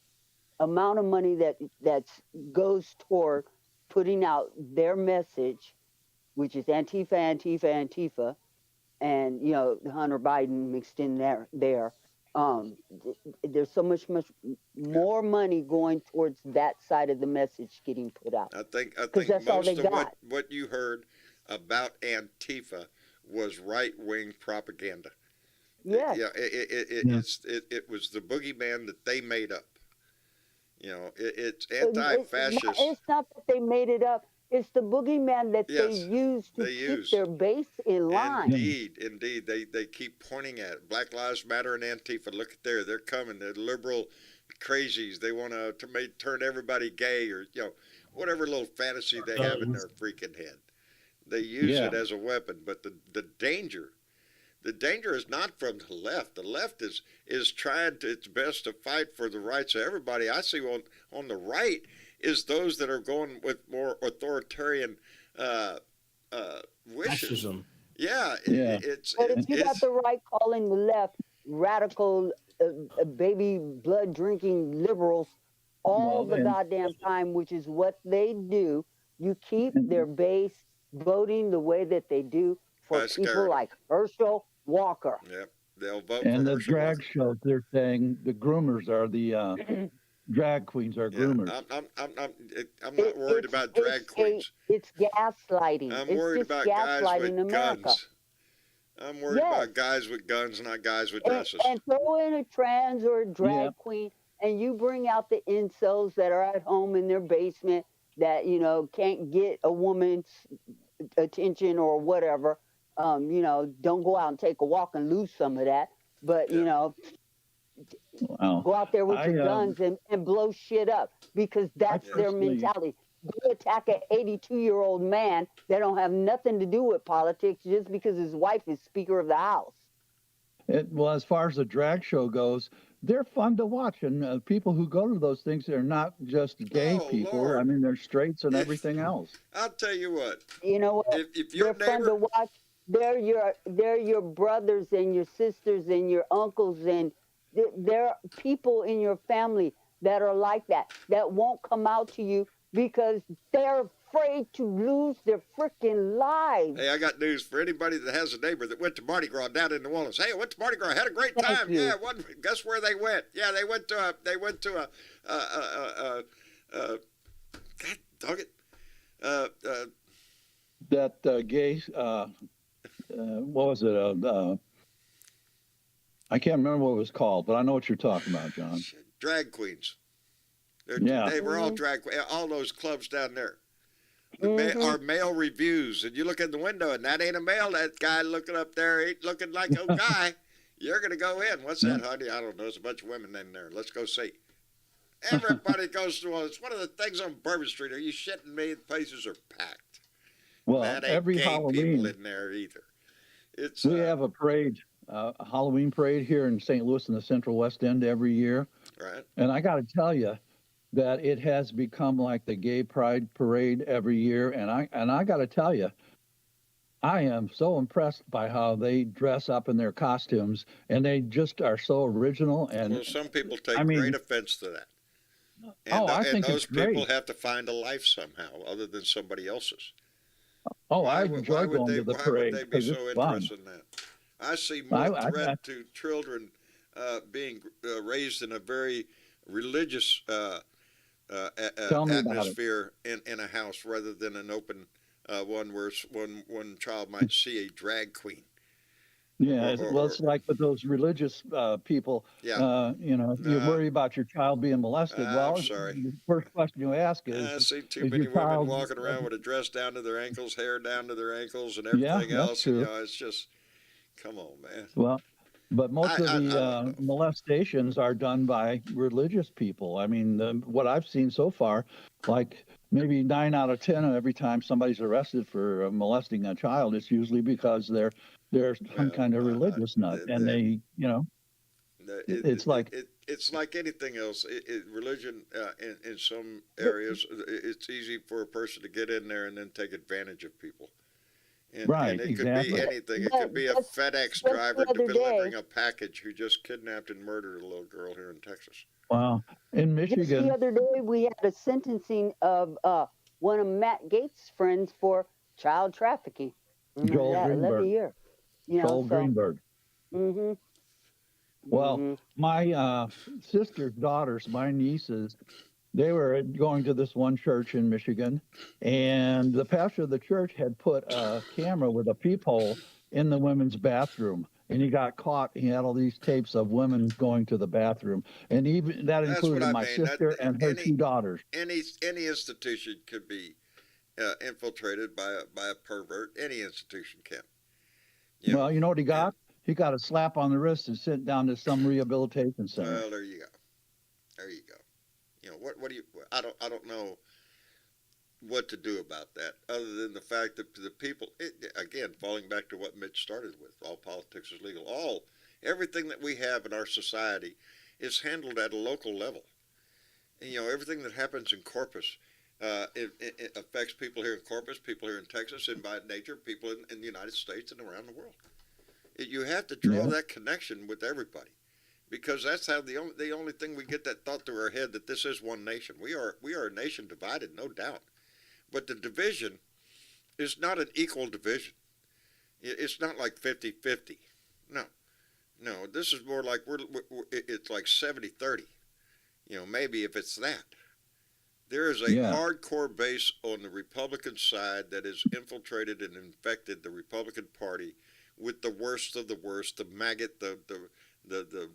amount of money that goes toward putting out their message, which is Antifa, Antifa, Antifa, and you know Hunter Biden mixed in there. There's so much more money going towards that side of the message getting put out. I think that's all most they of got. what you heard about Antifa was right wing propaganda. Yes. Yeah, it was the boogeyman that they made up. You know, it's anti-fascist. It's not that they made it up. It's the boogeyman that they Yes, use to they keep use. their base in line. Indeed. They keep pointing at it. Black Lives Matter and Antifa. Look at there. They're coming. They're liberal crazies. They want to turn everybody gay or, whatever little fantasy they have in their freaking head. They use it as a weapon. But the danger is not from the left. The left is trying its best to fight for the rights of everybody. I see on the right is those that are going with more authoritarian wishes. Fascism. Yeah, But if you got the right calling the left radical, baby blood drinking liberals all the goddamn time, which is what they do, you keep their base voting the way that they do for people like Herschel Walker. Yep, they'll vote And for the Herschel drag Walker. shows, they're saying the groomers are the drag queens are groomers. I'm not worried about drag queens. It's gaslighting. I'm It's worried just about guys gaslighting with America. guns. I'm worried about guys with guns, not guys with dresses. And throw in a trans or a drag queen, and you bring out the incels that are at home in their basement that can't get a woman's attention or whatever. Don't go out and take a walk and lose some of that. But go out there with your guns and blow shit up, because that's their mentality. Go attack an 82-year-old man that don't have nothing to do with politics just because his wife is Speaker of the House. Well, as far as the drag show goes, they're fun to watch, and people who go to those things are not just gay people. Lord. I mean, they're straights and everything else. I'll tell you what. You know what? If your they're fun to watch. They're your brothers and your sisters and your uncles, and they're people in your family that are like that won't come out to you because they're afraid to lose their freaking lives. Hey, I got news for anybody that has a neighbor that went to Mardi Gras down in New Orleans. Hey, I went to Mardi Gras, had a great time. Thank you. Yeah, guess where they went? Yeah, they went to a God dog it. That gay, what was it? I can't remember what it was called, but I know what you're talking about, John. Drag queens. They were all drag queens, all those clubs down there. Are male reviews, and you look in the window, and that ain't a male. That guy looking up there ain't looking like a guy. You're gonna go in. What's that, honey? I don't know. There's a bunch of women in there. Let's go see. Everybody goes to. It's one of the things on Bourbon Street. Are you shitting me? The places are packed. Well, that ain't every gay Halloween people in there either. It's we have a parade, a Halloween parade here in St. Louis in the Central West End every year. Right. And I got to tell you that it has become like the gay pride parade every year. And I got to tell you, I am so impressed by how they dress up in their costumes, and they just are so original. And well, some people take great offense to that. And, I think those it's great. people have to find a life somehow other than somebody else's. I enjoy going to the parade. Why would they be so fun. interested in that? I see more threat to children being raised in a very religious atmosphere in a house rather than an open one where one child might see a drag queen. Yeah, it's like with those religious people. Yeah. You worry about your child being molested. Well, I'm sorry. The first question you ask is, I see too many women walking around with a dress down to their ankles, hair down to their ankles, and everything else. True. It's just, come on, man. Well, but most of the molestations are done by religious people. I mean, what I've seen so far, like maybe 9 out of 10 every time somebody's arrested for molesting a child, it's usually because they're some kind of religious nut, and it's like anything else. Religion in some areas, it's easy for a person to get in there and then take advantage of people. And it could be anything. It could be a FedEx driver delivering a package who just kidnapped and murdered a little girl here in Texas. Wow. In Michigan. Just the other day, we had a sentencing of one of Matt Gates' friends for child trafficking. Joel Greenberg. 11 years. Joel Greenberg. Mm-hmm. Well, my sister's daughters, my nieces, they were going to this one church in Michigan, and the pastor of the church had put a camera with a peephole in the women's bathroom, and he got caught. He had all these tapes of women going to the bathroom, and even that included my sister and her 2 daughters. Any institution could be infiltrated by a pervert. Any institution can. You know, Well, you know what he and, got? He got a slap on the wrist and sent down to some rehabilitation center. well, there you go. There you go. You know what do you? I don't know what to do about that, other than the fact that the people, again, falling back to what Mitch started with, all politics is legal. Everything that we have in our society is handled at a local level. And, you know, everything that happens in Corpus, it affects people here in Corpus, people here in Texas, and by nature, people in the United States and around the world. You have to draw that connection with everybody, because that's how the only thing we get that thought through our head that this is one nation. We are a nation divided, no doubt. But the division is not an equal division. It's not like 50-50. No, this is more like it's like 70-30. You know, maybe if it's that. There is a hardcore base on the Republican side that has infiltrated and infected the Republican Party with the worst of the worst, the maggot, the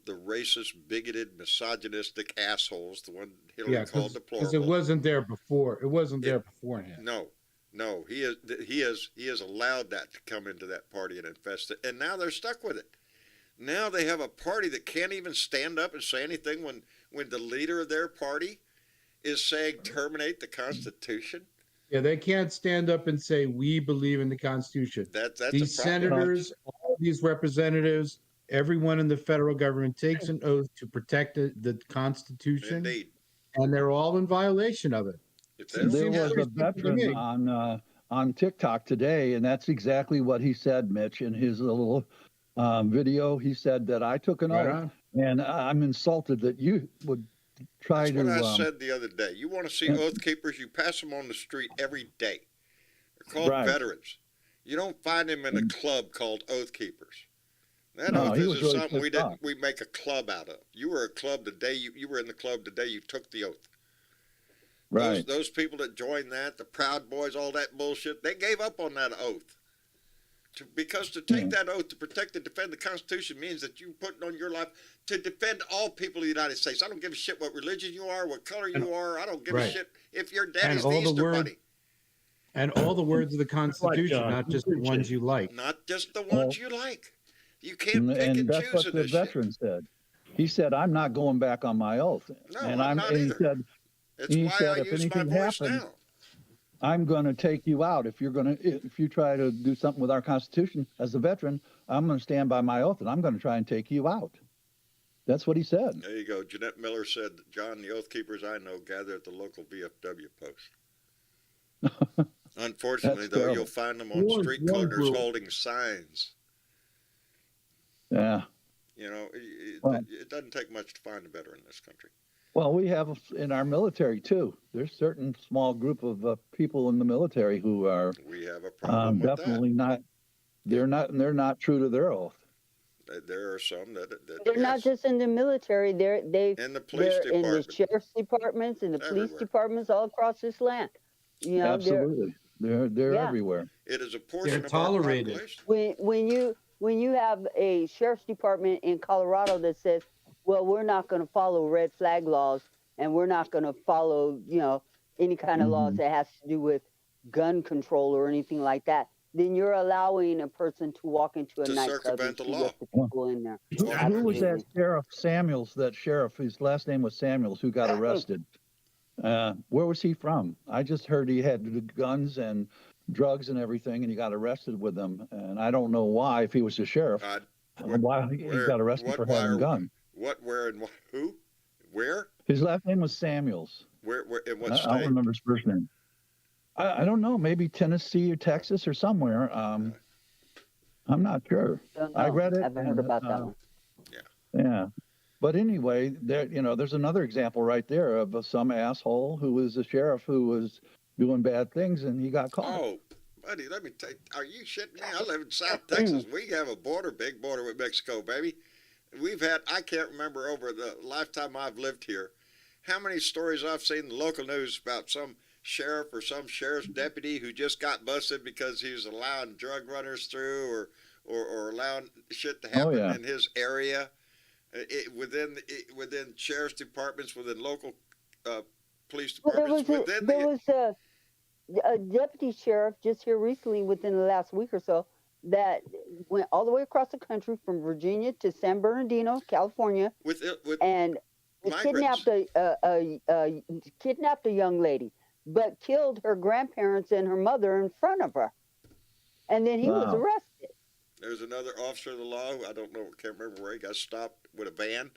racist, bigoted, misogynistic assholes, the one Hillary called deplorable. Because it wasn't there before. It wasn't there beforehand. No, he has allowed that to come into that party and infest it, and now they're stuck with it. Now they have a party that can't even stand up and say anything when the leader of their party is saying terminate the Constitution. Yeah, they can't stand up and say we believe in the Constitution. That's these senators, all these representatives, everyone in the federal government takes an oath to protect the Constitution. Indeed. And they're all in violation of it. There was a veteran on TikTok today, and that's exactly what he said, Mitch, in his little video. He said that I took an oath, and I'm insulted that you would try That's to. What I said the other day. You want to see oath keepers? You pass them on the street every day. They're called veterans. You don't find them in a club called Oath Keepers. That oath isn't really something we make a club out of. You were a club the day you were in the club the day you took the oath. Right. Those people that joined that, the Proud Boys, all that bullshit, they gave up on that oath. Because to take that oath to protect and defend the Constitution means that you're putting on your life to defend all people of the United States. I don't give a shit what religion you are, what color you are. I don't give a shit if your daddy's the Easter Bunny. And all the words of the Constitution, not just the ones you like. Not just the ones you like. You can't pick and that's choose what in the this veteran said. He said, "I'm not going back on my oath." No, and I'm not either. He said, if anything happens, I'm going to take you out. If you try to do something with our Constitution as a veteran, I'm going to stand by my oath, and I'm going to try and take you out. That's what he said. There you go. Jeanette Miller said, "John, the oath keepers I know gather at the local VFW post." Unfortunately, though, you'll find them on street corners holding signs. Yeah. You know, it doesn't take much to find a veteran in this country. Well, we have in our military too. There's certain small group of people in the military who are. We have a problem with definitely not. They're not true to their oath. There are some that they're not just in the military. They're in the police department, in the sheriff's departments, in the police departments all across this land. You know, absolutely, they're everywhere. It is a portion of tolerated. Our population. When you have a sheriff's department in Colorado that says, well, we're not going to follow red flag laws, and we're not going to follow, any kind of laws that has to do with gun control or anything like that, then you're allowing a person to walk into a nightclub and shoot up the people in there. Who was that sheriff, Samuels, that sheriff, his last name was Samuels, who got arrested? Where was he from? I just heard he had guns and drugs and everything, and he got arrested with them. And I don't know why, if he was a sheriff, why he got arrested for having a gun. What, where, and who? Where? His last name was Samuels. Where in what state? I don't remember his first name. I don't know, maybe Tennessee or Texas or somewhere. I'm not sure. I read it. I haven't heard about that one. Yeah. But anyway, there's another example right there of some asshole who was a sheriff who was doing bad things and he got caught. Oh, buddy, let me tell you, are you shitting me? I live in South Texas. We have a big border with Mexico, baby. We've had, I can't remember over the lifetime I've lived here, how many stories I've seen in the local news about some sheriff or some sheriff's deputy who just got busted because he was allowing drug runners through or allowing shit to happen in his area. Within sheriff's departments, within local police departments. a deputy sheriff just here recently, within the last week or so, that went all the way across the country from Virginia to San Bernardino, California, with and migrants. kidnapped a young lady, but killed her grandparents and her mother in front of her, and then he was Wow. arrested. There's another officer of the law who I don't know, can't remember where he got stopped with a van,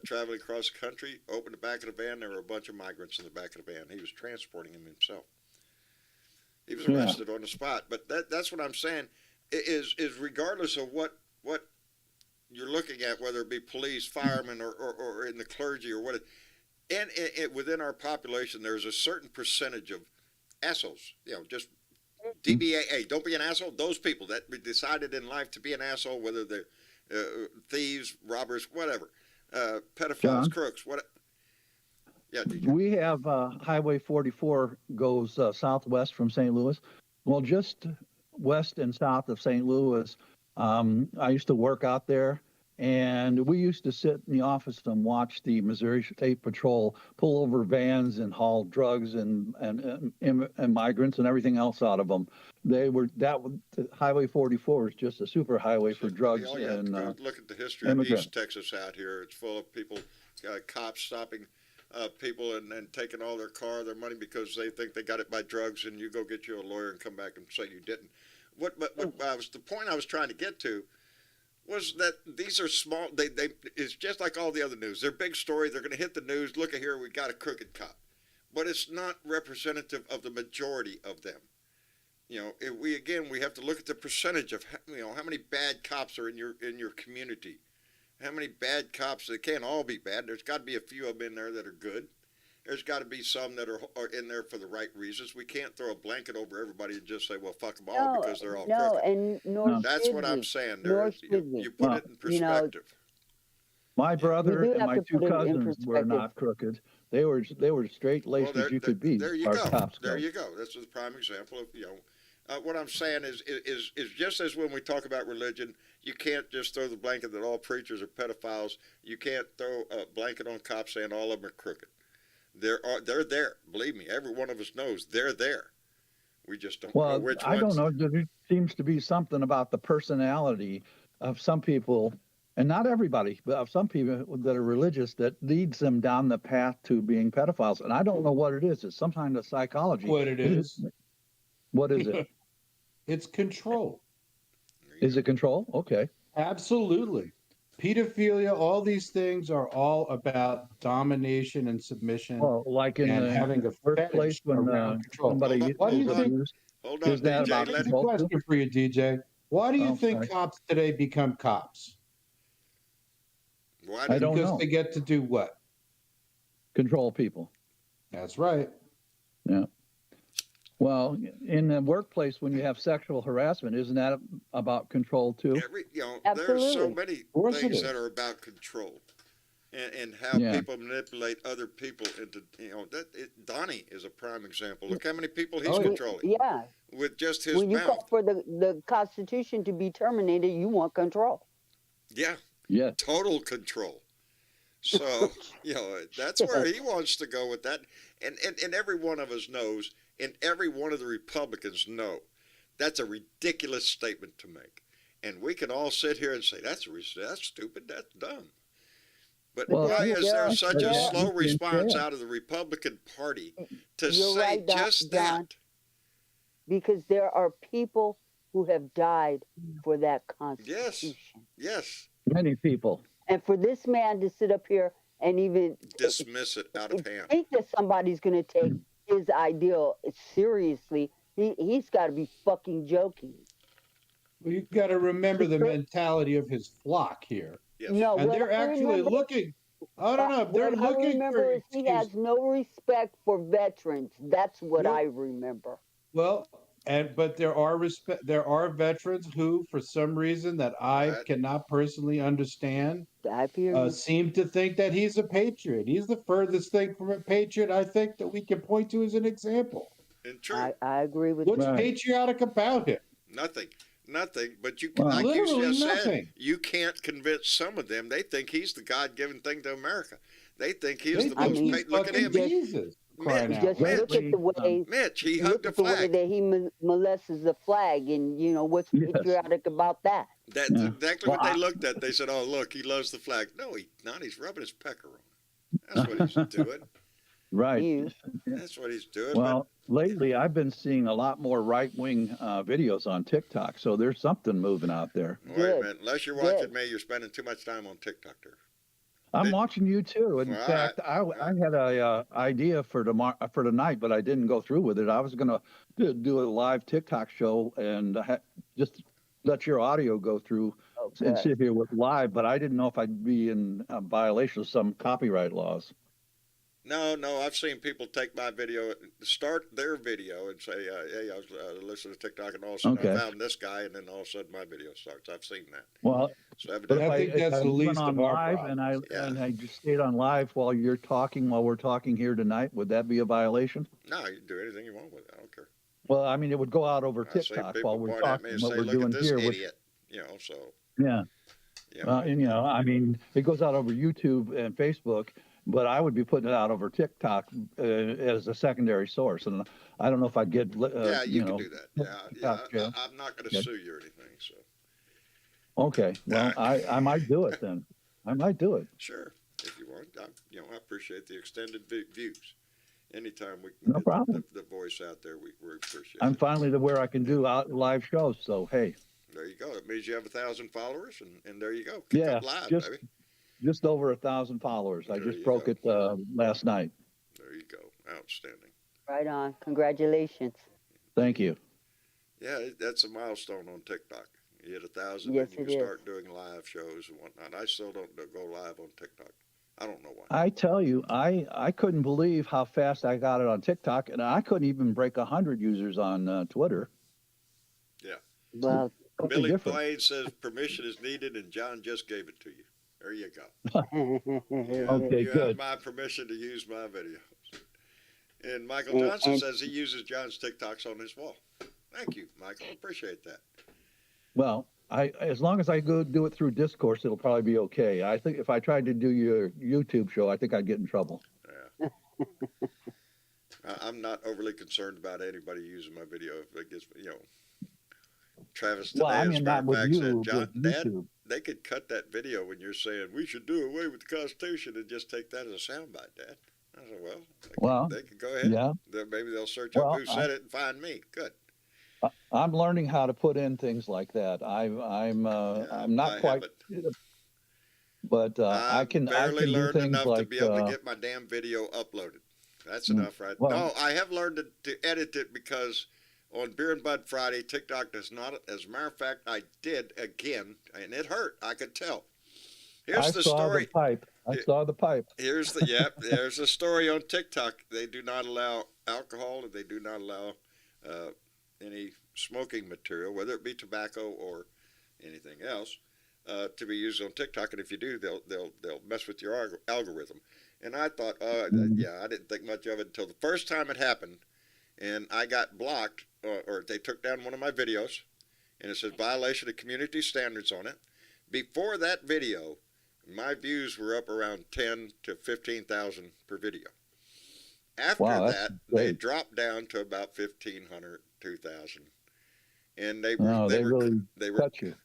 traveling across the country. Opened the back of the van. There were a bunch of migrants in the back of the van. He was transporting them himself. He was Yeah. arrested on the spot. But that's what I'm saying. Is regardless of what you're looking at, whether it be police, firemen, or in the clergy or what, and within our population, there's a certain percentage of assholes. You know, just DBAA, don't be an asshole. Those people that decided in life to be an asshole, whether they're thieves, robbers, whatever, pedophiles, John? crooks, what. Yeah, DJ. We have Highway 44 goes southwest from St. Louis. Well, just west and south of St. Louis, I used to work out there, and we used to sit in the office and watch the Missouri State Patrol pull over vans and haul drugs and migrants and everything else out of them. Highway 44 is just a super highway for drugs All you have to and go look at the history of immigrants. East Texas out here. It's full of people, cops stopping people and taking all their car, their money, because they think they got it by drugs, and you go get you a lawyer and come back and say you didn't. What the point I was trying to get to was that these are small. They it's just like all the other news. They're big story. They're going to hit the news. Look at here, we got a crooked cop, but it's not representative of the majority of them. You know, we have to look at the percentage of how many bad cops are in your community. How many bad cops? They can't all be bad. There's got to be a few of them in there that are good. There's got to be some that are in there for the right reasons. We can't throw a blanket over everybody and just say, well, fuck them all because they're all crooked. And nor That's should what we. I'm saying. Nor should we. You put it in perspective. my brother do and have my to two put it in cousins were not crooked. They were straight laced as you could be. There you Our go. cops There go. you go. That's a prime example of what I'm saying is just as when we talk about religion, you can't just throw the blanket that all preachers are pedophiles. You can't throw a blanket on cops saying all of them are crooked. They're there. Believe me, every one of us knows they're there. We just don't know Well, which I ones. don't know. There seems to be something about the personality of some people, and not everybody, but of some people that are religious that leads them down the path to being pedophiles. And I don't know what it is. It's some kind of psychology. What it is. What is it? It's control. Is it control? Okay. Absolutely. Pedophilia, all these things are all about domination and submission Well, like in and the having a first fetish place when around control. somebody Why do you is think? abused, Hold on, is that DJ. about Here's a control? question for you, DJ. Why do you Oh, think sorry. cops today become cops? Why I did don't Because know. they get to do what? Control people. That's right. Yeah. Well, in the workplace, when you have sexual harassment, isn't that about control too? there's so Absolutely. many course it things is. that are about control, and how Yeah. people manipulate other people into Donnie is a prime example. Look how many people he's Oh, yeah. controlling Yeah. with just his When you mouth. call for the Constitution to be terminated, you want control. Yeah, Yeah. total control. So that's where he wants to go with that, and every one of us knows, and every one of the Republicans know, that's a ridiculous statement to make, and we can all sit here and say that's stupid, that's dumb. But Well, why is there such a yeah, slow you can response say it. out of the Republican Party to You're say right, just Don. that? Because there are people who have died for that Constitution. Yes, Many people. And for this man to sit up here and even dismiss it out of hand. think that somebody's going to take his ideal seriously, he's got to be fucking joking. Well, you've got to remember the mentality of his flock here. Yes. No, And what they're I actually remember- looking. I don't know. They're what I looking remember for is he has excuse. no respect for veterans. That's what Nope. I remember. Well, but there are veterans who, for some reason that I Right. cannot personally understand, I hear you. seem to think that he's a patriot. He's the furthest thing from a patriot I think that we can point to as an example. And true, I agree with What's you. Right. patriotic about him? nothing. But you, Well, like you literally just said, nothing. you can't convince some of them. They think he's the God-given thing to America. They think he's They the think most. he's Look at fucking him. Jesus. crying out. Just look at Lately, the way Mitch, he look hugged the at the way flag. that he molests the flag, and what's Yes. patriotic about that? That's Yeah. exactly Well, what they looked at. They said, "Oh, look, he loves the flag." No, he's not. He's rubbing his pecker on it. That's what he's doing. right. You. That's what he's doing. Well, lately I've been seeing a lot more right-wing videos on TikTok, so there's something moving out there. But wait Good. a minute. Unless you're Good. watching me, you're spending too much time on TikTok there. I'm They- watching you too. In Well, all fact, I had a idea for tonight, but I didn't go through with it. I was going to do a live TikTok show and just let your audio go through and Okay. sit here with live, but I didn't know if I'd be in violation of some copyright laws. No, I've seen people take my video, start their video, and say, "Hey, I was listening to TikTok, and all of a sudden Okay. I found this guy, and then all of a sudden my video starts." I've seen that. Well, So but evidently, I think that's if the I least went on of our live problems. and I just stayed on live while we're talking here tonight, would that be a violation? no, you can do anything you want with it. I don't care. Well, I mean, it would go out over I've seen TikTok people while we're point at me talking and what say, we're "Look at doing this here. idiot," So Yeah. yeah. And I mean, it goes out over YouTube and Facebook, but I would be putting it out over TikTok as a secondary source, and I don't know if I'd get. Yeah, you can do that. Yeah, TikTok jail. I'm not going to Okay. sue you or anything. So Okay, well, I might do it then. I might do it. sure, if you want, I appreciate the extended views. Anytime we can No get problem. the voice out there, we appreciate I'm it. finally to where I can do live shows. So hey, There you go. It means you have 1,000 followers, and there you go. Kick yeah, up live, just baby. just over 1,000 followers. I There just you broke go. it last night. There you go. Outstanding. Right on. Congratulations. Thank you. Yeah, that's a milestone on TikTok. You hit 1,000, Yes, and you it can is. start doing live shows and whatnot. I still don't go live on TikTok. I don't know why. I tell you, I couldn't believe how fast I got it on TikTok, and I couldn't even break 100 users on Twitter. Well, Totally Billy different. Blaine says permission is needed, and John just gave it to you. There you go. Okay, You have good. my permission to use my videos. And Michael And- Johnson and- says he uses John's TikToks on his wall. Thank you, Michael. Appreciate that. Well, as long as I go do it through Discourse, it'll probably be okay. I think if I tried to do your YouTube show, I think I'd get in trouble. Yeah. I'm not overly concerned about anybody using my video. If it gets, Travis today, Well, I as a mean, matter not of with fact, you, said, "John, with Dad, YouTube. they could cut that video when you're saying we should do away with the Constitution and just take that as a soundbite, Dad." I said, Well, they could go ahead. Yeah, Maybe they'll search Well, up who said it and find me. Good. I'm learning how to put in things like that. I'm not I quite, haven't. but I I've can barely do learned things enough to like be able to get my damn video uploaded. That's enough, right? well- No, I have learned to edit it because on Beer and Bud Friday, TikTok does not. As a matter of fact, I did again, and it hurt. I could tell. Here's I the saw story. the pipe. I saw the pipe. Here's there's a story on TikTok. They do not allow alcohol, and they do not allow any smoking material, whether it be tobacco or anything else, to be used on TikTok. And if you do, they'll mess with your algorithm. And I thought, I didn't think much of it until the first time it happened, and I got blocked, or they took down one of my videos, and it says violation of community standards on it. Before that video, my views were up around 10 to 15,000 per video. After Wow, that's that, they great. dropped down to about 1,500, 2,000, and They really they were cut you.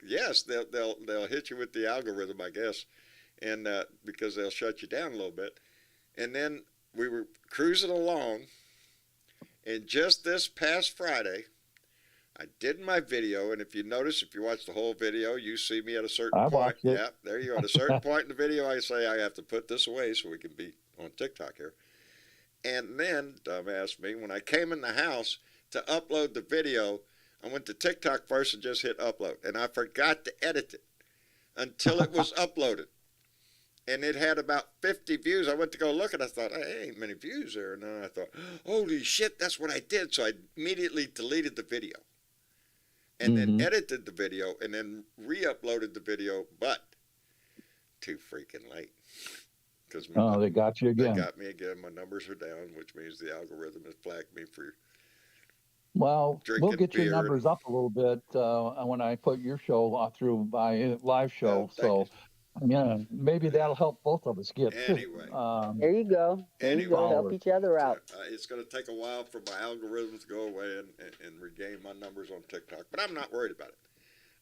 yes, they'll hit you with the algorithm, I guess, and because they'll shut you down a little bit. And then we were cruising along, and just this past Friday, I did my video, and if you notice, if you watch the whole video, you see me at a certain I point. watched it. Yeah, there you go. At a certain point in the video, I say I have to put this away so we can be on TikTok here. And then, dumbass me, when I came in the house to upload the video, I went to TikTok first and just hit upload. And I forgot to edit it until it was uploaded. And it had about 50 views. I went to go look and I thought, hey, ain't many views there. And then I thought, holy shit, that's what I did. So I immediately deleted the video. And then edited the video and then re-uploaded the video, but too freaking late. Because Oh, they got you they again. got me again. My numbers are down, which means the algorithm has flagged me for. Well, drinking we'll get your beer numbers up a little bit when I put your show through my live show. Oh, thank Yeah, maybe that'll help both of us get Anyway. There you go. There you go. Help followers. each other out. It's going to take a while for my algorithms to go away and regain my numbers on TikTok, but I'm not worried about it.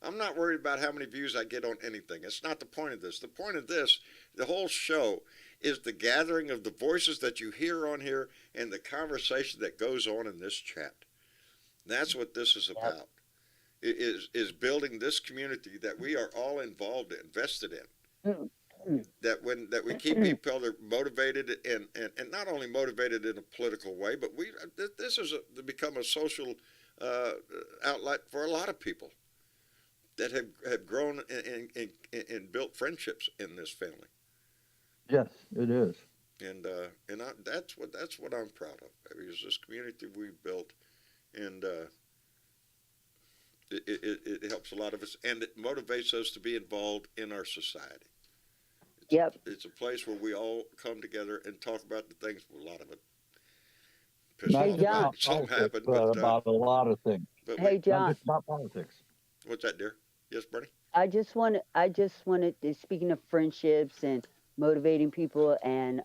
I'm not worried about how many views I get on anything. It's not the point of this. The point of this, the whole show, is the gathering of the voices that you hear on here and the conversation that goes on in this chat. That's what this is about. Is building this community that we are all involved in, invested in. That we keep people that are motivated and not only motivated in a political way, but this has become a social outlet for a lot of people that have grown and built friendships in this family. Yes, it is. And that's what I'm proud of. Is this community we've built, and it helps a lot of us, and it motivates us to be involved in our society. It's a place where we all come together and talk about the things. A lot of it. Not Hey, John. about Some politics, happen, but but about a lot of things. Hey, Not John. just about politics. What's that, dear? Yes, Bernie? I just wanted to, speaking of friendships and motivating people and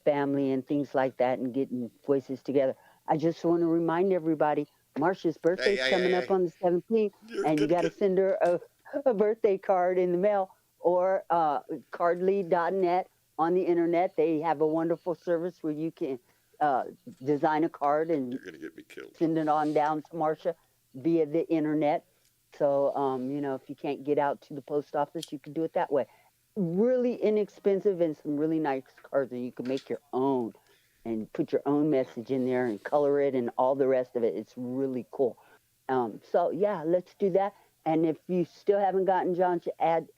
family and things like that and getting voices together. I just want to remind everybody, Marcia's birthday's coming up on the 17th, and you got to send her a birthday card in the mail or cardly.net on the internet. They have a wonderful service where you can design a card and You're gonna get me killed. send it on down to Marcia via the internet. So, if you can't get out to the post office, you can do it that way. Really inexpensive and some really nice cards, and you can make your own and put your own message in there and color it and all the rest of it. It's really cool. So, yeah, let's do that. And if you still haven't gotten John's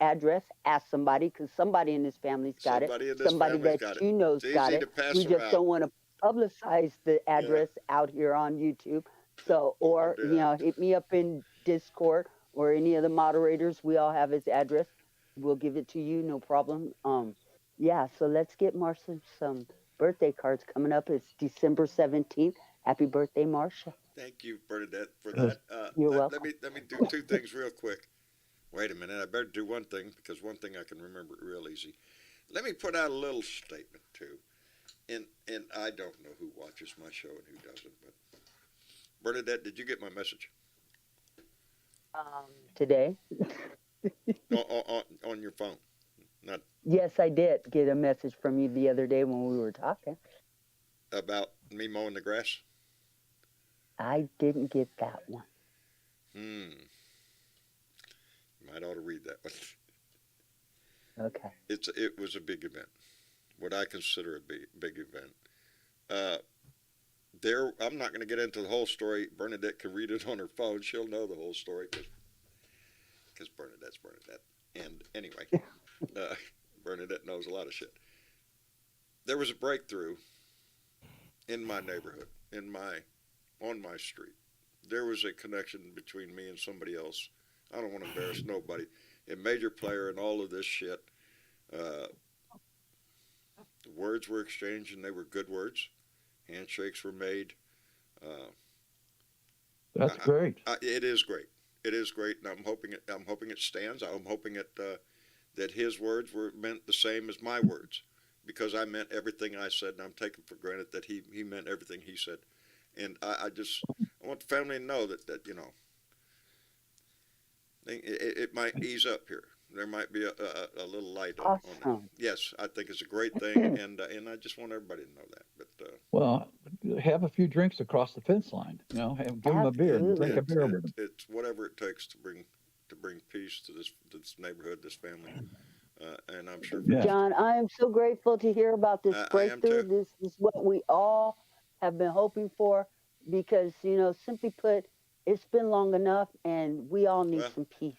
address, ask somebody, because somebody in his family's got somebody that you know's got it. We just don't want to publicize the address out here on YouTube. So, or, hit me up in Discord or any of the moderators. We all have his address. We'll give it to you, no problem. So let's get Marcia some birthday cards coming up. It's December 17th. Happy birthday, Marcia. Thank you, Bernadette, for that. You're welcome. Let me do two things real quick. Wait a minute. I better do one thing, because one thing I can remember real easy. Let me put out a little statement, too. And I don't know who watches my show and who doesn't, but Bernadette, did you get my message? Today? on your phone? Not Yes, I did get a message from you the other day when we were talking. about me mowing the grass? I didn't get that one. You might ought to read that one. Okay. It was a big event, what I consider a big event. I'm not going to get into the whole story. Bernadette can read it on her phone. She'll know the whole story because Bernadette's Bernadette. And anyway, Bernadette knows a lot of shit. There was a breakthrough in my neighborhood, on my street. There was a connection between me and somebody else. I don't want to embarrass nobody. A major player in all of this shit. The words were exchanged, and they were good words. Handshakes were made. That's great. It is great. It is great, and I'm hoping it stands. I'm hoping that his words were meant the same as my words, because I meant everything I said, and I'm taking for granted that he meant everything he said. And I want the family to know that it might ease up here. There might be a little light on that. Yes, I think it's a great thing, and I just want everybody to know that. But well, have a few drinks across the fence line. Give them a beer. Drink a beer with them. It's whatever it takes to bring peace to this neighborhood, this family, and I'm sure. Yeah. John, I am so grateful to hear about this breakthrough. This is what we all have been hoping for, because simply put, it's been long enough, and we all need some peace.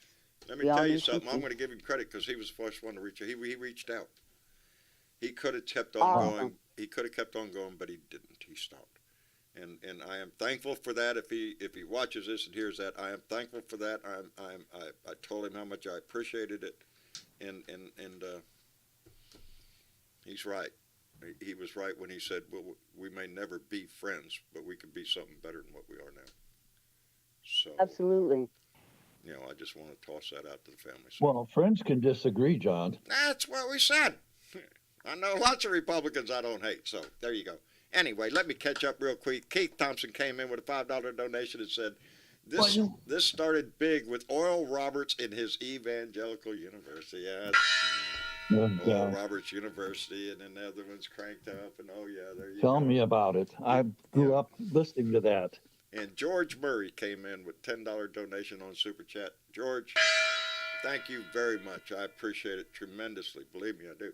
Let me tell you something. I'm going to give him credit, because he was the first one to reach out. He reached out. He could have kept on going. He could have kept on going, but he didn't. He stopped. And I am thankful for that. If he watches this and hears that, I am thankful for that. I told him how much I appreciated it, and he's right. He was right when he said, "Well, we may never be friends, but we could be something better than what we are now." So Absolutely. You know, I just want to toss that out to the family. So Well, friends can disagree, John. that's what we said. I know lots of Republicans I don't hate, so there you go. Anyway, let me catch up real quick. Keith Thompson came in with a $5 donation and said, this started big with Oral Roberts in his evangelical university. Yeah, Oral Roberts University, and then the other one's cranked up, and oh yeah, there you Tell go. me about it. I grew up listening to that. And George Murray came in with $10 donation on Super Chat. George, thank you very much. I appreciate it tremendously. Believe me, I do.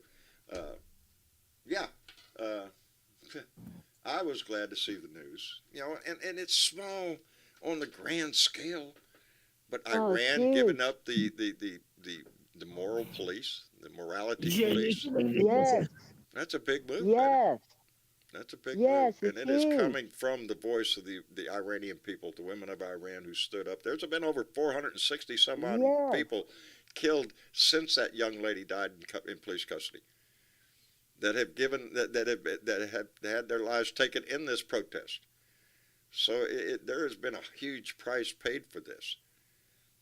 I was glad to see the news. You know, and it's small on the grand scale, but Oh, Iran huge. giving up the moral police, the morality police. Yes, That's a big move. Baby. yes, That's a big yes, move, and it's it is huge. coming from the voice of the Iranian people, the women of Iran who stood up. There's been over 460 some odd Yes. people killed since that young lady died in police custody. That have given that have had their lives taken in this protest. So there has been a huge price paid for this,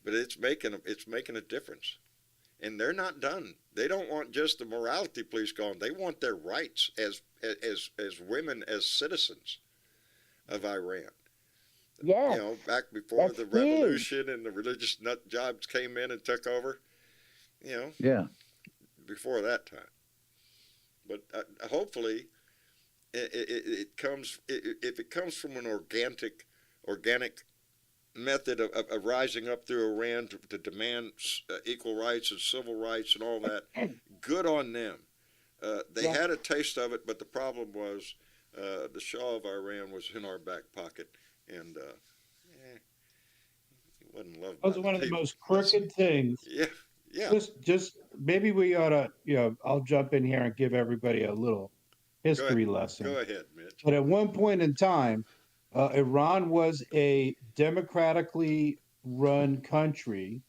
but it's making a difference. And they're not done. They don't want just the morality police gone. They want their rights as women, as citizens of Iran. Yes. You know, back before That's the huge. revolution and the religious nut jobs came in and took over. You know, Yeah. before that time. But hopefully, it comes if it comes from an organic method of rising up through Iran to demand equal rights and civil rights and all that. Good on them. They had a taste of it, but the problem was the Shah of Iran was in our back pocket, and he wasn't loved. Those are one of the most crooked things. Yeah, yeah. Just maybe we ought to, I'll jump in here and give everybody a little history lesson. Go ahead, Mitch. But at one point in time, Iran was a democratically run country.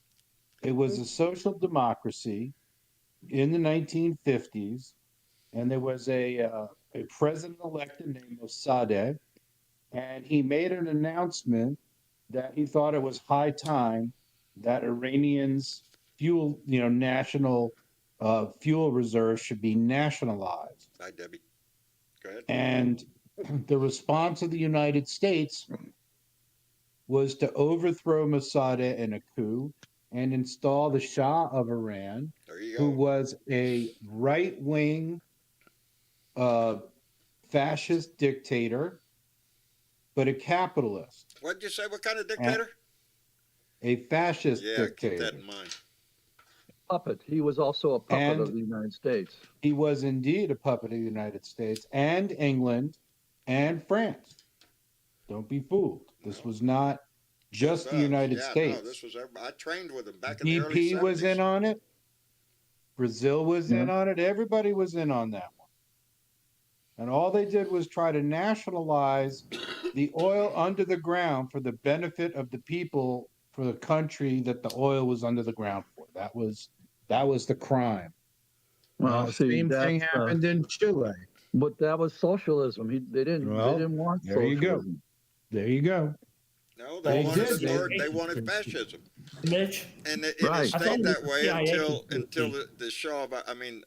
It was a social democracy in the 1950s, and there was a president-elect named Mossadegh, and he made an announcement that he thought it was high time that Iranians' national fuel reserves should be nationalized. Hi, Debbie. Go ahead. And the response of the United States was to overthrow Mossadegh in a coup and install the Shah of Iran, There you who go. was a right-wing fascist dictator, but a capitalist, What did you say? What kind of dictator? a fascist Yeah, dictator. keep that in mind. Puppet. He was also a puppet And- of the United States. He was indeed a puppet of the United States and England and France. Don't be fooled. This was not just the United States. No, this was. I trained with him back in the early 70s. BP was in on it. Brazil was in on it. Everybody was in on that one. And all they did was try to nationalize the oil under the ground for the benefit of the people, for the country that the oil was under the ground for. That was the crime. Well, see, same thing that's, happened in Chile. But that was socialism. They didn't want there you go. socialism. There you go. No, They they wanted did. to start. They wanted fascism, Mitch, and it Right. I thought stayed it that was way CIA until conspiracy. the Shah.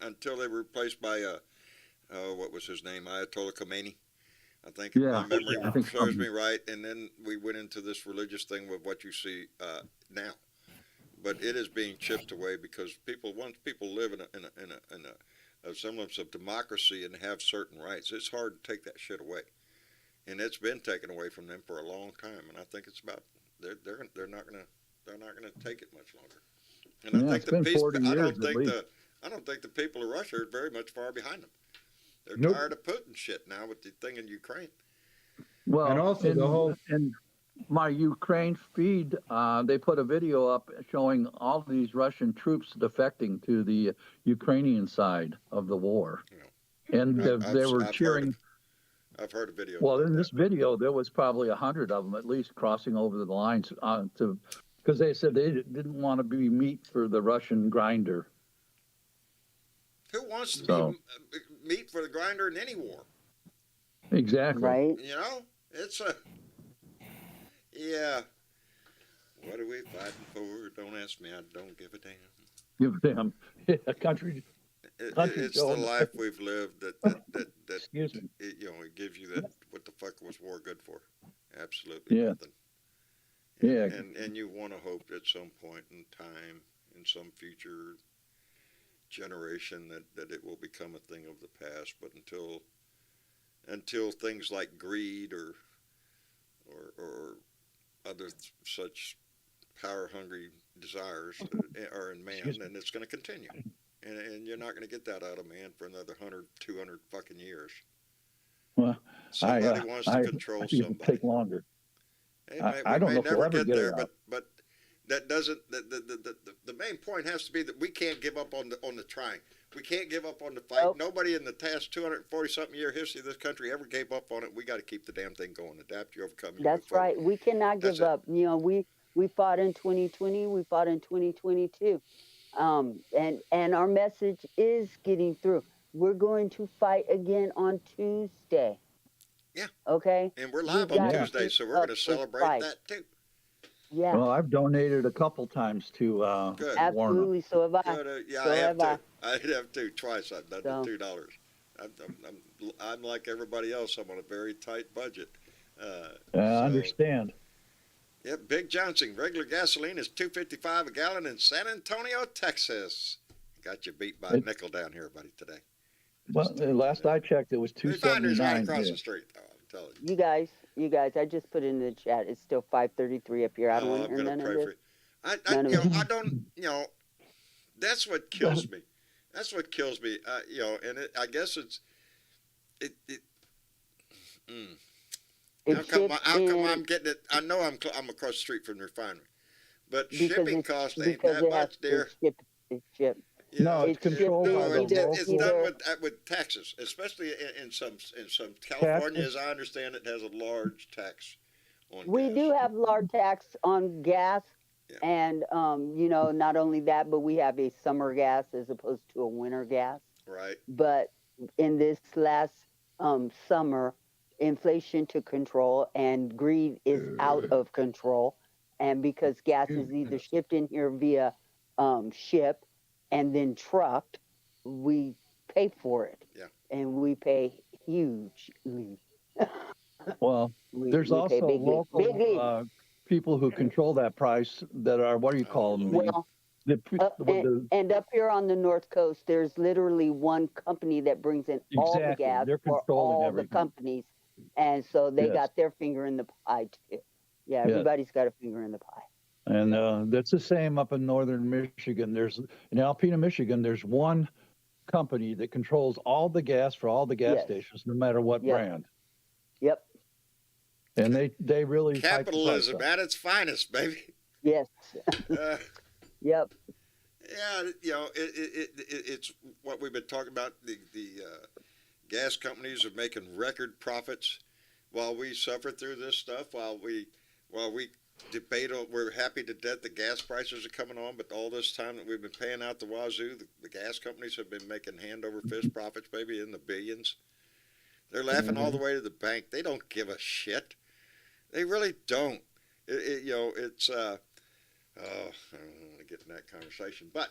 Until they were replaced by what was his name? Ayatollah Khomeini. I think if Yeah, my memory I think serves so. me right. And then we went into this religious thing with what you see now. But it is being chipped away because once people live in a semblance of democracy and have certain rights, it's hard to take that shit away. And it's been taken away from them for a long time. And I think it's about they're not gonna take it much longer. And Yeah, I think it's been 40 I years don't at think least. I don't think the people of Russia are very much far behind them. They're Nope. tired of Putin shit now with the thing in Ukraine. Well, And also the whole- in my Ukraine feed, they put a video up showing all these Russian troops defecting to the Ukrainian side of the war, and they were cheering. I've heard a video. Well, about in that. this video, there was probably 100 of them at least crossing over the lines because they said they didn't want to be meat for the Russian grinder. Who wants to So- be meat for the grinder in any war? Exactly. Right? You know, it's a yeah. What are we fighting for? Don't ask me. I don't give a damn. Give them a country. Country It's the going. life we've lived that Excuse me. it gives you that. What the fuck was war good for? Absolutely Yeah. nothing. Yeah. And you want to hope at some point in time, in some future generation, that it will become a thing of the past. But until things like greed or other such power hungry desires are in man, Excuse me. then it's going to continue. And you're not going to get that out of man for another 100, 200 fucking years. Well, Somebody wants to control I think it'll somebody. take longer. Hey, I we don't may know if we'll never ever get get there, it out. but that doesn't. The main point has to be that we can't give up on the trying. We can't give up on the fight. Nope. Nobody in the past 240 something year history of this country ever gave up on it. We got to keep the damn thing going. Adapt, you overcome, you move That's forward. right. We cannot That's give it. up. You know, we fought in 2020. We fought in 2022. And our message is getting through. We're going to fight again on Tuesday. Yeah. Okay. And we're We live on got to Tuesday, keep so we're up going to this celebrate fight. that too. Yeah. Well, I've donated a couple times to Good. Warner. Absolutely. So have I. Good. Yeah, So I have have I. too. I have too. Twice I've done So- the $2. I'm like everybody else. I'm on a very tight budget. I So- understand. Yep, Big Johnson. Regular gasoline is $2.55 a gallon in San Antonio, Texas. Got you beat by a nickel down here, buddy, today. Well, last I checked, it was Refinery's right $2.79. across here. the street, though. I'm telling you. You guys, I just put it in the chat. It's still 5:33 up here. I don't Oh, want I'm to hear gonna none pray of for this. you. None of You it. know, I don't. You know, that's what kills me. That's what kills me. You know, and I guess it's it. How come I'm getting it? I know I'm across the street from the refinery, but shipping costs ain't that much, dear. It's shipped. You No, know, it's controlled shipped by in the either- it's local. done with taxes, especially in some California, Taxes? as I understand it, has a large tax on We gas. do have large tax on gas, Yeah. and you know, not only that, but we have a summer gas as opposed to a winter gas. Right. But in this last summer, inflation took control and greed is out of control. And because gas is either shipped in here via ship and then trucked, we pay for it. Yeah. And we pay hugely. Well, there's we pay also bigly. Bigly. local people who control that price that are, what do you call them? Well, and up here on the North Coast, there's literally one company that brings in all the Exactly. gas They're for controlling all everything. the companies, and so they Yes. got their finger in the pie too. Yeah, Yes. everybody's got a finger in the pie. And that's the same up in northern Michigan. In Alpena, Michigan, there's one company that controls all the gas for all the gas Yes. stations, no matter what Yep. brand. Yep. And they really hike the price Capitalism up. at its finest, baby. Yes. Uh, Yep. yeah, you know, it's what we've been talking about. The gas companies are making record profits while we suffer through this stuff. While we debate, we're happy to death the gas prices are coming on, but all this time that we've been paying out the wazoo, the gas companies have been making hand over fist profits, baby, in the billions. They're laughing all the way to the bank. They don't give a shit. They really don't. You know, it's. I don't want to get in that conversation, but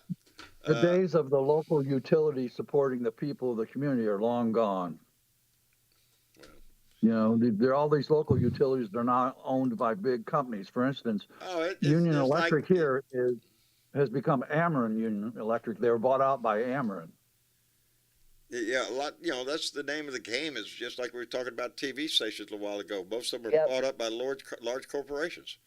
The days of the local utility supporting the people of the community are long gone. Well. You know, there are all these local utilities that are now owned by big companies. For instance, Union it's Electric like, here has become Ameren Union Electric. They were bought out by Ameren. Yeah, a lot. You know, that's the name of the game. Is just like we were talking about TV stations a while ago. Most of them are Yep. bought up by large corporations,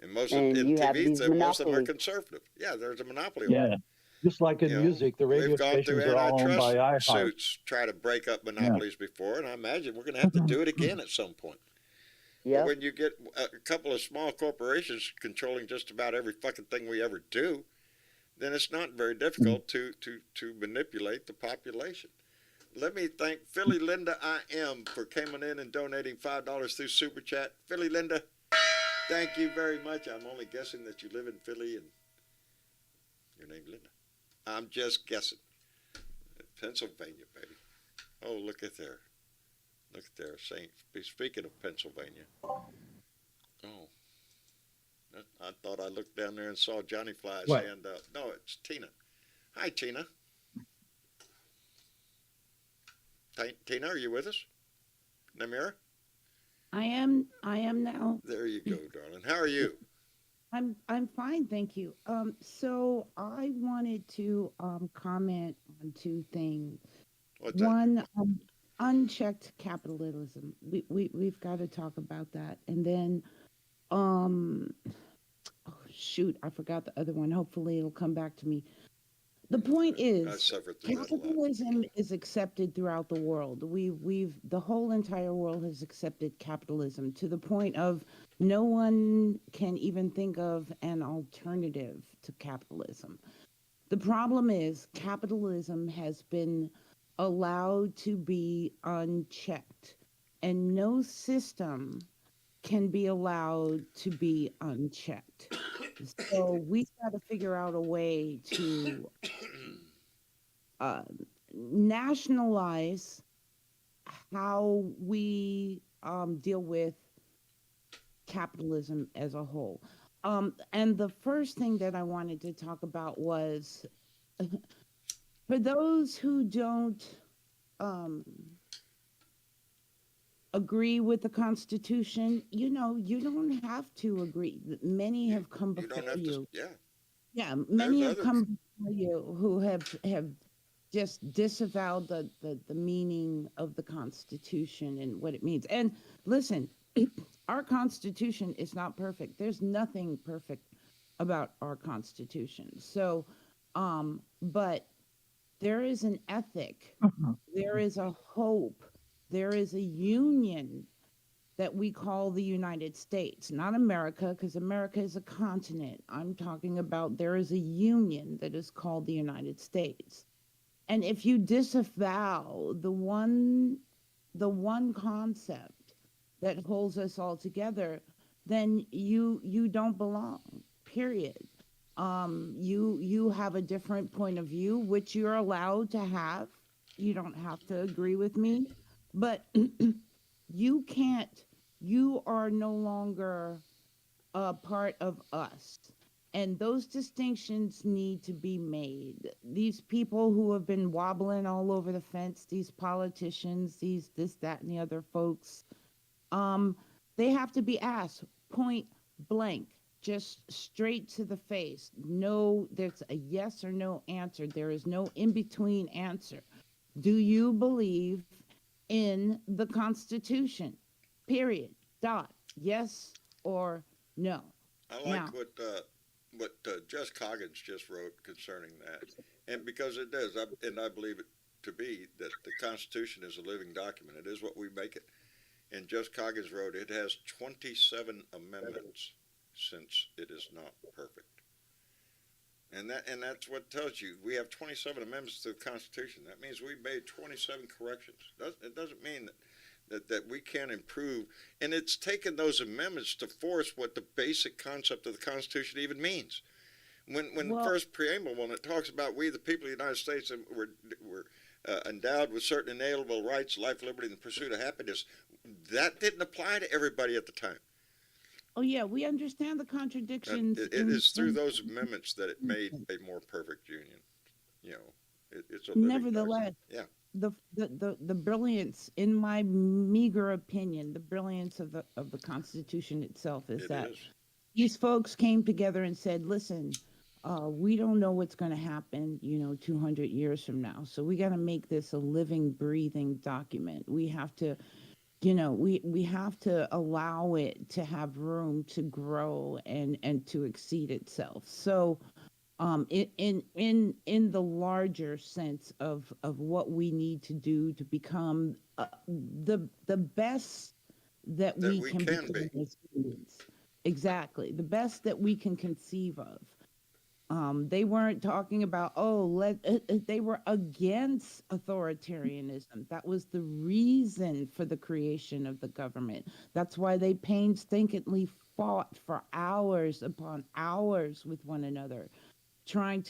and most And in you have TV, these most of them are monopolies. conservative. Yeah, there's a monopoly. on it. Yeah. Just like in You know, music, the radio we've gone stations through are all owned by antitrust iHeart. suits, try to break up monopolies before, and I imagine we're going to have to do it again at some point. But Yep. when you get a couple of small corporations controlling just about every fucking thing we ever do, then it's not very difficult to manipulate the population. Let me thank Philly Linda I Am for coming in and donating $5 through Super Chat. Philly Linda, thank you very much. I'm only guessing that you live in Philly and your name's Linda. I'm just guessing. Pennsylvania, baby. Oh, look at there. Look at there. Speaking of Pennsylvania. Oh. I thought I looked down there and saw Johnny Fly's What? hand up. No, it's Tina. Hi, Tina. Tina, are you with us? Namira? I am now. There you go, darling. How are you? I'm fine, thank you. So I wanted to comment on two things. What's that? One, unchecked capitalism. We've got to talk about that. And then um oh shoot, I forgot the other one. Hopefully it'll come back to me. The point I is, suffered through that a lot. capitalism is accepted throughout the world. The whole entire world has accepted capitalism to the point of no one can even think of an alternative to capitalism. The problem is capitalism has been allowed to be unchecked, and no system can be allowed to be unchecked. So we've got to figure out a way to uh, nationalize how we deal with capitalism as a whole. And the first thing that I wanted to talk about was for those who don't um, agree with the Constitution, you don't have to agree. Many have come You don't before have to. you. Yeah. Yeah, There's many have other. come before you who have just disavowed the meaning of the Constitution and what it means. And listen, our Constitution is not perfect. There's nothing perfect about our Constitution. So, but there is an ethic, there is a hope, there is a union that we call the United States, not America, because America is a continent. I'm talking about there is a union that is called the United States. And if you disavow the one concept that holds us all together, then you don't belong. Period. You have a different point of view, which you're allowed to have. You don't have to agree with me, but you can't. You are no longer a part of us. And those distinctions need to be made. These people who have been wobbling all over the fence, these politicians, these this, that, and the other folks, um, they have to be asked point blank, just straight to the face. No, there's a yes or no answer. There is no in between answer. Do you believe in the Constitution? Period. Dot. Yes or no. I Now, like what Jess Coggins just wrote concerning that, and because it does, and I believe it to be that the Constitution is a living document. It is what we make it. And Jess Coggins wrote it has 27 amendments since it is not perfect. And that's what tells you we have 27 amendments to the Constitution. That means we made 27 corrections. It doesn't mean that we can't improve. And it's taken those amendments to force what the basic concept of the Constitution even means. When the well, first preamble, when it talks about we, the people of the United States, were endowed with certain inalienable rights, life, liberty, and the pursuit of happiness, that didn't apply to everybody at the time. oh yeah, we understand the contradictions It in, is through those amendments that it made a more perfect union. You know, it's a living document. nevertheless, Yeah, the brilliance, in my meager opinion, the brilliance of the Constitution itself is it that is. these folks came together and said, listen, we don't know what's going to happen, 200 years from now. So we got to make this a living, breathing document. We have to, we have to allow it to have room to grow and to exceed itself. So, in the larger sense of what we need to do to become the best that That we we can can become be. as humans. Exactly, the best that we can conceive of. They weren't talking about, they were against authoritarianism. That was the reason for the creation of the government. That's why they painstakingly fought for hours upon hours with one another, trying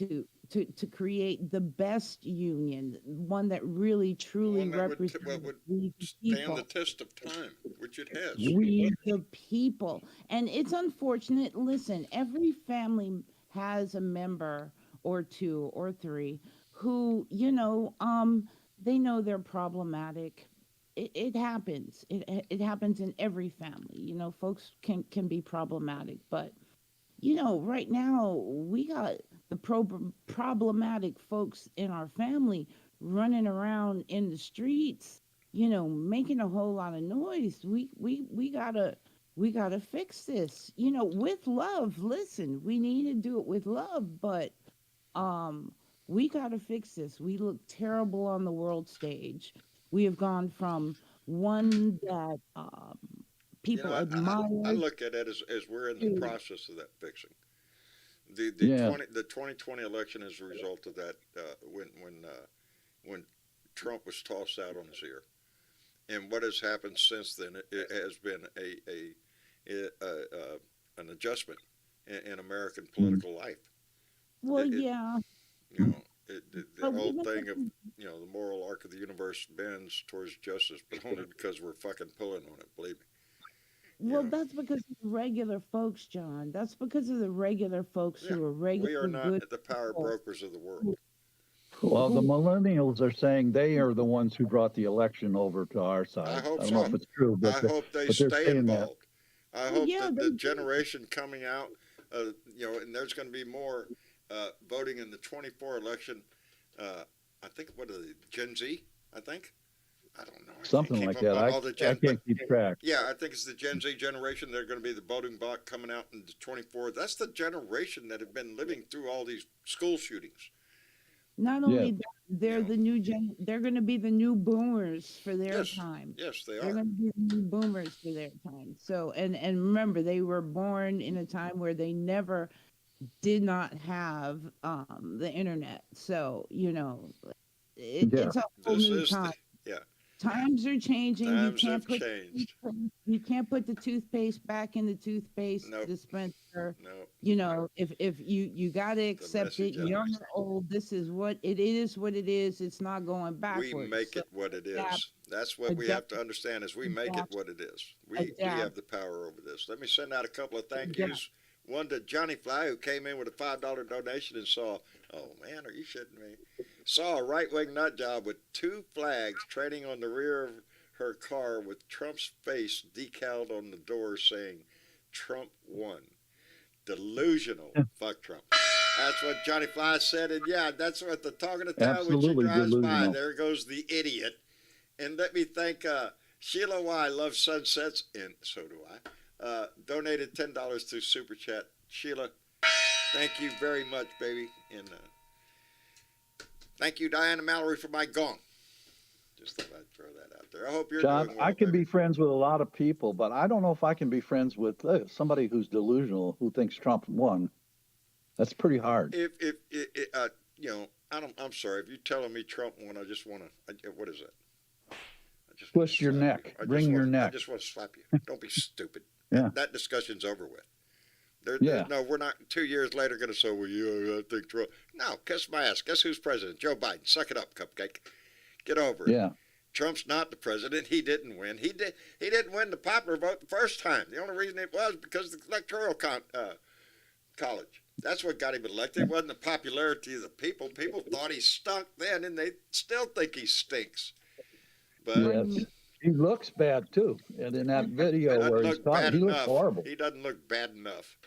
to create the best union, one that really truly One that would represents we the stand people. the test of time, which it has. We the people. And it's unfortunate. Listen, every family has a member or two or three who, they know they're problematic. It happens. It happens in every family. Folks can be problematic, but right now we got the problematic folks in our family running around in the streets, making a whole lot of noise. We gotta fix this, with love. Listen, we need to do it with love, but we gotta fix this. We look terrible on the world stage. We have gone from one that people I admire look at it as we're in the to process of that fixing. The Yeah. 2020 election is a result of that. When Trump was tossed out on his ear, and what has happened since then, it has been an adjustment in American political life. well, It, yeah. you know, the But whole thing of the moral arc of the universe bends towards justice, but only because we're fucking pulling on it. Believe me. Well, Yeah. that's because of the regular folks, John. That's because of the regular folks Yeah, who are we are regular not good the power people. brokers of the world. Who, Well, the who, millennials are saying they are the ones who brought the election over to our I side. hope I don't know so. if it's true, I hope they but they're stay saying that. involved. I well, hope yeah, that they the do. generation coming out, and there's going to be more voting in the 24 election. I think, what are they, Gen Z? I think. I don't know. I can't Something keep like up that. on I, all the I but can't keep track. yeah, I think it's the Gen Z generation. They're going to be the voting bloc coming out in the 24. That's the generation that have been living through all these school shootings. Not Yeah. only that, they're the new gen. They're going to be the new boomers for their Yes, time. yes, they They're are. going to be the new boomers for their time. So, and remember, they were born in a time where they never did not have the internet. So, Yeah. it's a whole This new is time. yeah. Times are changing. Times have changed. You can't put the toothpaste back in the toothpaste Nope. dispenser. No, If you got to accept it, message young ends. or old, this is what it is. What it is. It's not going We backwards. make So it what it adapt, is. That's what we have adapt, to understand is we make it adapt, what it is. We adapt, have the power over this. Let me send out a couple of thank adapt. yous. One to Johnny Fly, who came in with a $5 donation and saw, oh man, are you shitting me? Saw a right-wing nut job with 2 flags trading on the rear of her car with Trump's face decaled on the door saying, Trump won. Delusional. Fuck Trump. That's what Johnny Fly said, and yeah, that's what the talk of the town when she Absolutely drives by. delusional. There goes the idiot. And let me thank Sheila Y. Loves Sunsets, and so do I. Donated $10 through Super Chat. Sheila, thank you very much, baby. And thank you, Diana Mallory, for my gong. Just thought I'd throw that out there. I hope you're John, doing well, I can baby. be friends with a lot of people, but I don't know if I can be friends with somebody who's delusional who thinks Trump won. That's pretty hard. I'm sorry. If you're telling me Trump won, I just want to, what is it? I just wanna Twist your slap you. neck. I just Wring your want- I neck. just want to slap you. Don't be stupid. Yeah. That discussion's over with. Yeah. No, we're not 2 years later going to say, well, I think Trump. No, kiss my ass. Guess who's president? Joe Biden. Suck it up, cupcake. Get over it. Yeah. Trump's not the president. He didn't win. He didn't win the popular vote the first time. The only reason it was because of the electoral college. That's what got him elected. It wasn't the popularity of the people. People thought he stunk then, and they still think he stinks. But Yes. He looks bad too. And in that video doesn't where he's look talking, bad he looks enough. horrible. He doesn't look bad enough.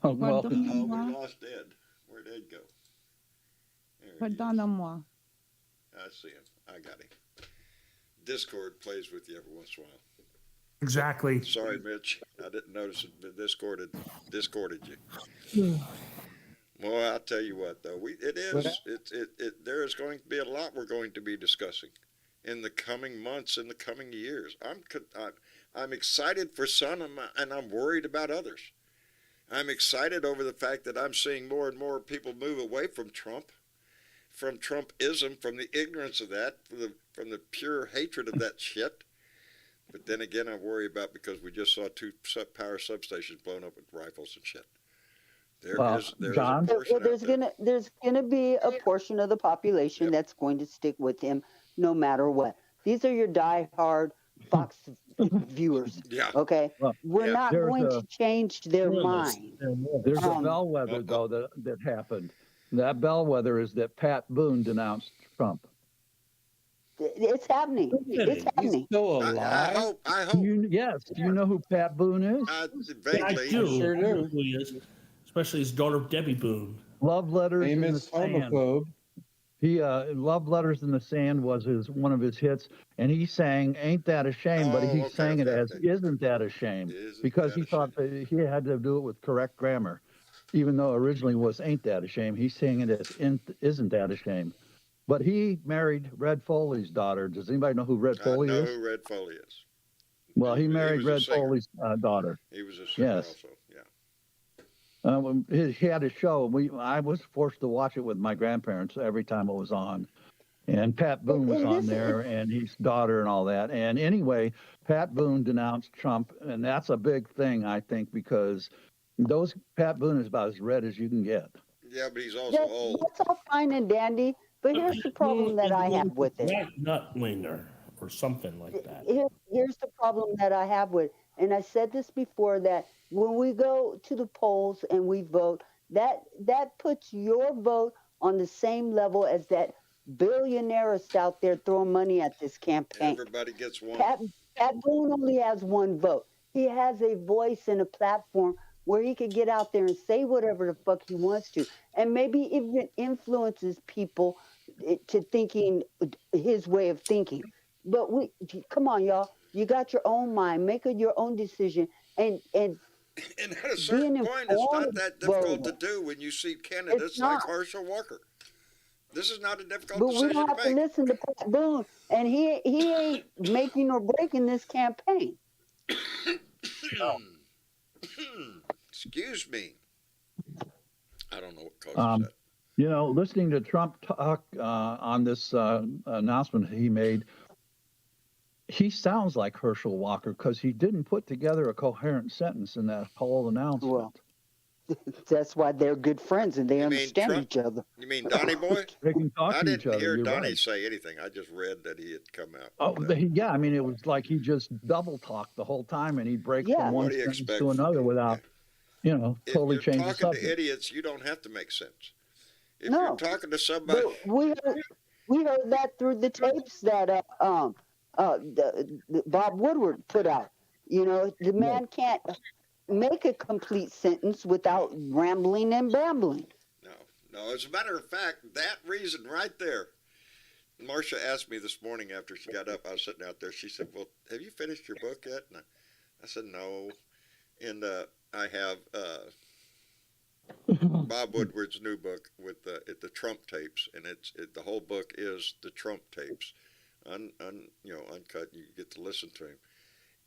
Oh, well, Oh, we lost Ed. Where'd Ed go? There he is. Pardonnez-moi. I see him. I got him. Discord plays with you every once in a while. Exactly. Sorry, Mitch. I didn't notice it discorded you. Well, I'll tell you what, though. There is going to be a lot we're going to be discussing in the coming months, in the coming years. I'm excited for some, and I'm worried about others. I'm excited over the fact that I'm seeing more and more people move away from Trump, from Trumpism, from the ignorance of that, from the pure hatred of that shit. But then again, I worry about because we just saw 2 power substations blown up with rifles and shit. Well, There's John? a person out there. There's gonna be a portion of the population Yep. that's going to stick with him no matter what. These are your diehard Fox viewers. Yeah. Okay, Well, we're Yeah. not there's going a to change their Journalists, mind. they're more. there's a Um, bellwether Uh-oh. though that happened. That bellwether is that Pat Boone denounced Trump. It's happening. It's He's happening. still I alive. hope. Yes. Do you know who Pat Boone is? I Vaguely. do. sure I know do. who he is, especially his daughter Debbie Boone. Love Letters in the Famous Sand. homophobe. He Love Letters in the Sand was one of his hits, and he sang "Ain't That a Shame," but he Oh, okay, sang it okay, as okay. "Isn't That a Shame," Isn't because that he a thought that he had to do it with correct grammar, even though originally it was "Ain't That a Shame." He sang it as "Isn't That a Shame," but he married Red Foley's daughter. Does anybody know who Red I Foley know is? who Red Foley is. Well, he He married was a Red singer. Foley's daughter. He was a singer Yes. also. Yeah. He had a show. I was forced to watch it with my grandparents every time it was on. And Pat Boone was And on this is- there, and his daughter and all that. And anyway, Pat Boone denounced Trump, and that's a big thing, I think, because Pat Boone is about as red as you can get. Yeah, but he's also old. That's all fine and dandy, but here's the problem that I have with it. Right nutlinger or something like that. Here's the problem that I have with, and I said this before, that when we go to the polls and we vote, that puts your vote on the same level as that billionaires out there throwing money at this campaign. Everybody gets one. Pat Boone only has one vote. He has a voice and a platform where he could get out there and say whatever the fuck he wants to, and maybe even influences people to thinking his way of thinking. But come on, y'all. You got your own mind. Make your own decision, and And at a certain being point, it's not informed that difficult to voter. do when you see candidates like not. Herschel Walker. This is not a difficult But we decision don't to have to make. listen to Pat Boone, and he ain't making or breaking this campaign. Excuse me. I don't know what causes that. You know, listening to Trump talk on this announcement he made, he sounds like Herschel Walker because he didn't put together a coherent sentence in that whole announcement. Well, that's why they're good friends and they You mean understand Trump? each other. You mean Donnie Boy? They can talk I to each didn't other. hear You're Donnie right. say anything. I just read that he had come out. Oh, with that. yeah. I mean, it was like he just double talked the whole time, and he'd break Yeah. from one What do you sentence expect to from another people? without, If totally you're changing the talking to subject. idiots, you don't have to make sense. If No. you're talking to somebody, But we heard that through the tapes that the Bob Woodward put out. You know, the man can't make a complete sentence without rambling and bambling. no. As a matter of fact, that reason right there. Marcia asked me this morning after she got up. I was sitting out there. She said, "Well, have you finished your book yet?" And I said, "No." And I have Bob Woodward's new book with the Trump tapes, and the whole book is the Trump tapes, uncut. You get to listen to him.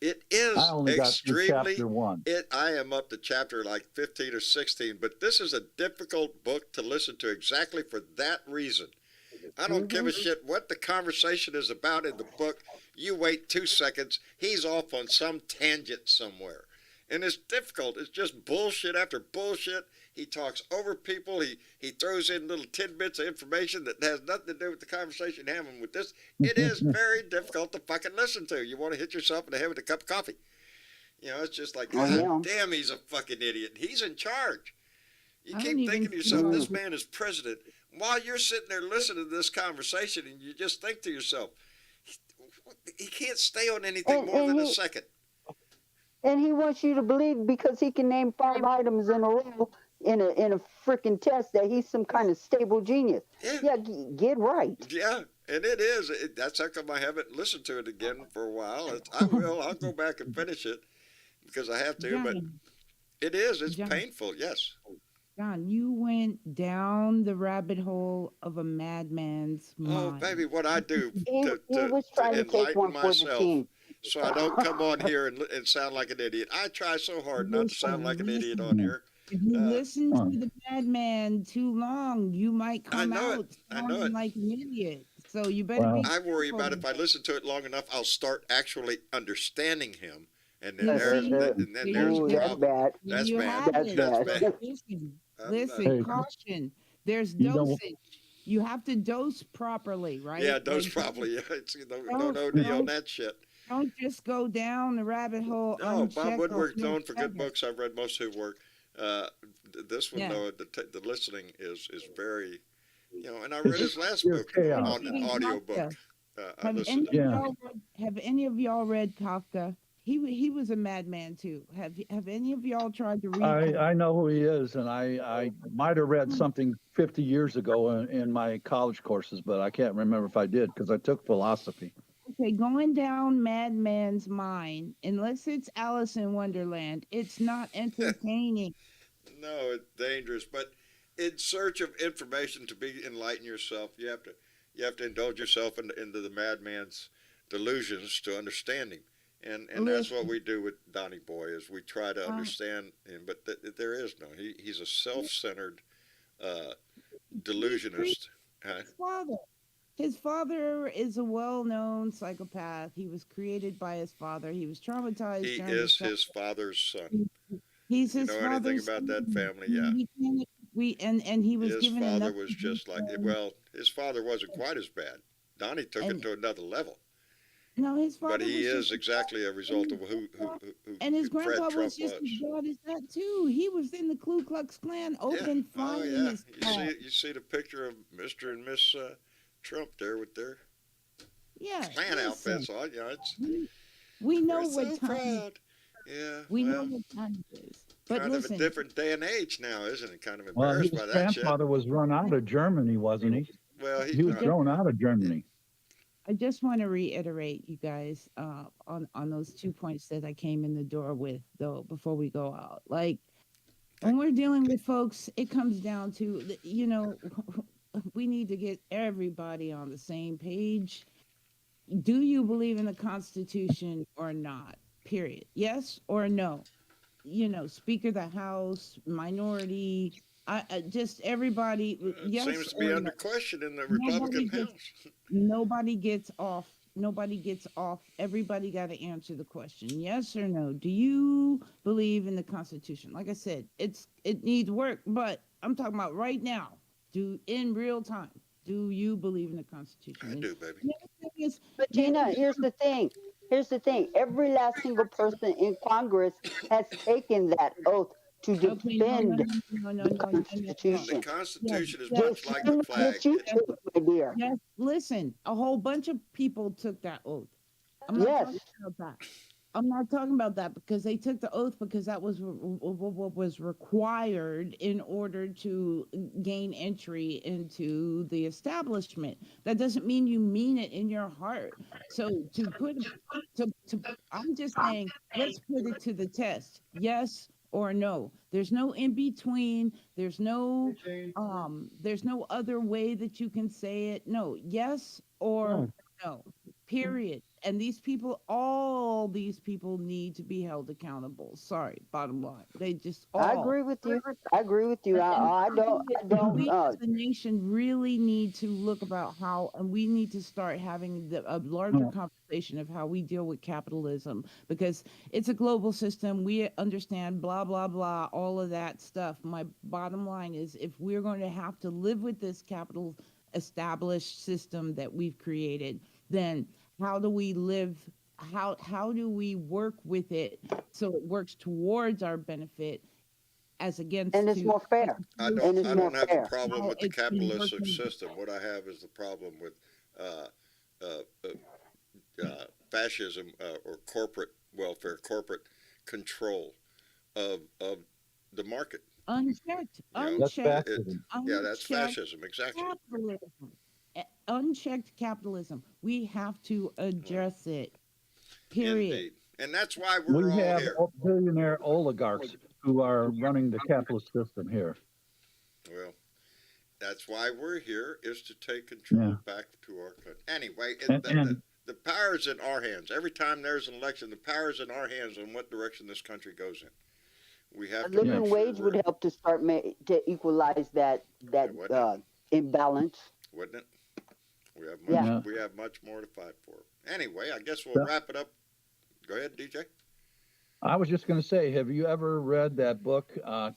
It is I only got through extremely. chapter 1. I am up to chapter like 15 or 16, but this is a difficult book to listen to exactly for that reason. I don't give a shit what the conversation is about in the book. You wait 2 seconds, he's off on some tangent somewhere. And it's difficult. It's just bullshit after bullshit. He talks over people. He throws in little tidbits of information that has nothing to do with the conversation having with this. It is very difficult to fucking listen to. You want to hit yourself in the head with a cup of coffee. You know, it's just like, God damn, he's a fucking idiot. He's in charge. You I keep don't even thinking to yourself, know. this man is president. While you're sitting there listening to this conversation, and you just think to yourself, he can't stay on anything more than a second. And he wants you to believe because he can name 5 items in a row in a freaking test that he's some kind of stable genius. Yeah, get right. Yeah, and it is. That's how come I haven't listened to it again for a while. I will. I'll go back and finish it because I have to. John, but it is. It's John. painful. Yes. John, you went down the rabbit hole of a madman's Oh, mind. baby, what I do He was trying to take enlighten one for the myself, team. so I don't come on here and sound like an idiot. I try so hard not to sound like an idiot on here. If you listen to the madman too long, you might come know it. out I know sounding it. like an idiot. So you better be I worry careful. about if I listen to it long enough, I'll start actually understanding him, And then You there's see? and then there's Ooh, a that's problem. bad. That's You bad. have That's it. That's bad. bad. Listen, I'm listen, Hey, caution. There's you know, dosage. You have to dose properly, right? yeah, those Like, probably. Yeah, it's no don't OD on don't that shit. don't just go down the rabbit hole No, Bob unchecked. Woodward's known for good books. I've read most of his work. This one Yeah. though, the listening is very, and I read his last Pure book chaos. on an audio book. I Have listened any to. Yeah. have any of y'all read Kafka? He was a madman too. Have any of y'all tried to read? Kafka? I know who he is, and I might have read something 50 years ago in my college courses, but I can't remember if I did because I took philosophy. Okay, going down Madman's mind, unless it's Alice in Wonderland, it's not entertaining. No, it's dangerous. But in search of information to be enlighten yourself, you have to indulge yourself into the madman's delusions to understand him. And that's what we do with Donny Boy is we try to understand him, but there is no. He's a self-centered delusionist. Huh? His father. His father is a well-known psychopath. He was created by his father. He was traumatized. He during is the his father's son. He's You his know anything father's about that son. family? Yeah. And he was His given father enough. was just like, well, his father wasn't quite as bad. Donnie took it to another level. No, his father. But he was is just, exactly a result of who and his Fred grandpa Trump was just was. as bad as that too. He was in the Ku Klux Klan, open Yeah. Oh finding yeah. his You see the picture of Mr. and Miss Trump there with their Klan listen, outfits on. It's we know we're what so time. proud. Yeah. We know Well, what time it is. But kind listen, of a different day and age now, isn't it? Kind of Well, embarrassed his by that shit. grandfather was run out of Germany, wasn't he? Well, he's He was not. thrown out of Germany. I just want to reiterate, you guys, on those 2 points that I came in the door with, though, before we go out. Like, when we're dealing with folks, it comes down to, we need to get everybody on the same page. Do you believe in the Constitution or not? Period. Yes or no? Speaker of the House, minority, just everybody. It Yes seems to or be no? under question in the Nobody Republican gets House. nobody gets off. Nobody gets off. Everybody got to answer the question. Yes or no? Do you believe in the Constitution? Like I said, it needs work, but I'm talking about right now. In real time. Do you believe in the Constitution? I do, baby. The other thing is, But Gina, here's the thing. Here's the thing. Every last single person in Congress has taken that oath to okay, defend no. the And the Constitution. Constitution is Yes, much like the Same flag. as you took, my dear. Yes, listen, a whole bunch of people took that oath. I'm not Yes. talking about that. I'm not talking about that because they took the oath because that was what was required in order to gain entry into the establishment. That doesn't mean you mean it in your heart. So I'm just saying, let's put it to the test. Yes or no. There's no in between. There's no other way that you can say it. No, yes or no. Period. And all these people need to be held accountable. Sorry, bottom line. They just all. I agree with you. I agree with you. I don't. We as a nation really need to look about how, and we need to start having a larger conversation of how we deal with capitalism because it's a global system. We understand blah, blah, blah, all of that stuff. My bottom line is if we're going to have to live with this capital established system that we've created, then how do we live? How do we work with it so it works towards our benefit as against and it's more fair. I And don't, it's I more don't have fair. a problem How with the it's been capitalistic working. system. What I have is the problem with fascism or corporate welfare, corporate control of the market. Unchecked, You know, That's unchecked, fascism. Yeah, that's unchecked fascism, exactly. capitalism. Unchecked capitalism. We have to address it. Period. Indeed. And that's why we're We all have here. billionaire oligarchs who are running the capitalist system here. Well, that's why we're here, is to take control back to our country. Anyway, the power is in our hands. Every time there's an election, the power is in our hands on what direction this country goes in. We have A to make living sure wage would help to start to equalize that imbalance. Wouldn't it? We have much, Yeah. we have much more to fight for. Anyway, I guess we'll wrap it up. Go ahead, DJ. I was just going to say, have you ever read that book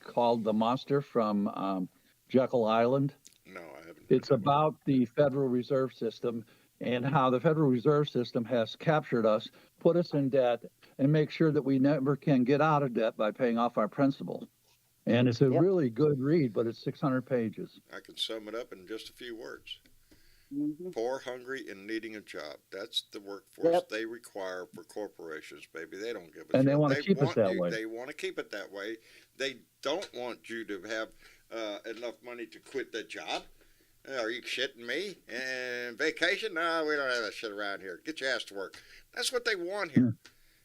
called The Monster from Jekyll Island? No, I haven't. It's about the Federal Reserve System and how the Federal Reserve System has captured us, put us in debt, and make sure that we never can get out of debt by paying off our principal. And it's a Yep. really good read, but it's 600 pages. I can sum it up in just a few words. Hmm. Poor, hungry, and needing a job. That's the workforce Yep. they require for corporations, baby. They don't give a And shit. they want to keep us that you, way. They want to keep it that way. They don't want you to have enough money to quit the job. Are you shitting me? And vacation? No, we don't have that shit around here. Get your ass to work. That's what they want here.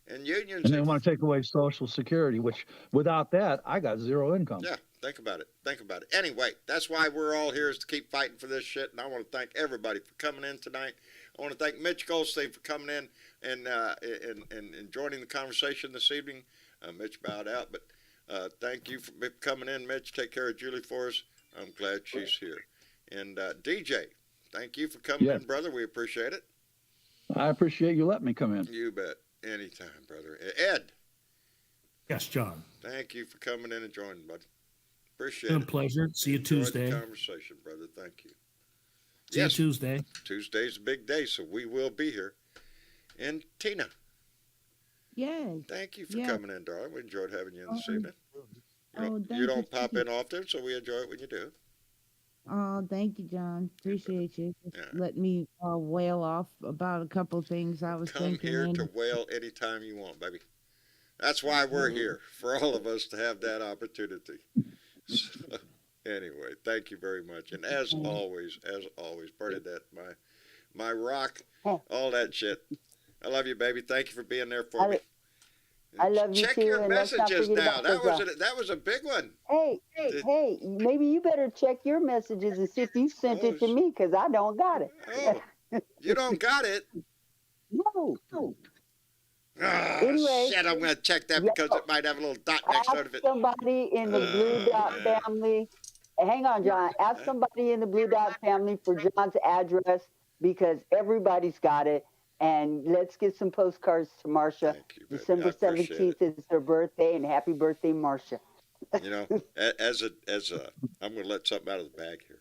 And unions. And they want to take away Social Security, which without that, I got zero income. Yeah, think about it. Think about it. Anyway, that's why we're all here, is to keep fighting for this shit. And I want to thank everybody for coming in tonight. I want to thank Mitch Goldstein for coming in and joining the conversation this evening. Mitch bowed out, but thank you for coming in, Mitch. Take care of Julie for us. I'm glad she's here. And DJ, thank you for coming in, brother. We appreciate it. I appreciate you letting me come in. You bet. Anytime, brother. Ed, Yes, John. thank you for coming in and joining, bud. Appreciate Been a it. pleasure. See you Enjoyed Tuesday. the conversation, brother. Thank you. See you Tuesday. Tuesday's a big day, so we will be here. And Tina, Yes. thank you for Yeah. coming in, darling. We enjoyed having you in this evening. Oh, You don't pop in often, so we enjoy it when you do. Oh, thank you, John. Appreciate you. Just Yeah. let me wail off about a couple things I was Come thinking. here and- to wail anytime you want, baby. That's why we're here, for all of us to have that opportunity. So, anyway, thank you very much. And as always, Bernadette, my rock, all that shit. I love you, baby. Thank you for being there for me. I love you Check too, your and let's not messages forget now. about those, That was a big one. Hey, maybe you better check your messages and see if you sent it to me, because I don't got it. Oh, you don't got it? No. Ah, Anyway, shit, I'm going to check that because it might have a little dot next to Ask it. somebody in the Blue Dot man. family. Hang on, John. Ask somebody in the Blue Dot family for John's address, because everybody's got it. And let's get some postcards to Marcia. Thank you, baby. December I appreciate 17th is her birthday, and happy birthday, Marcia. You know, as a, I'm going to let something out of the bag here,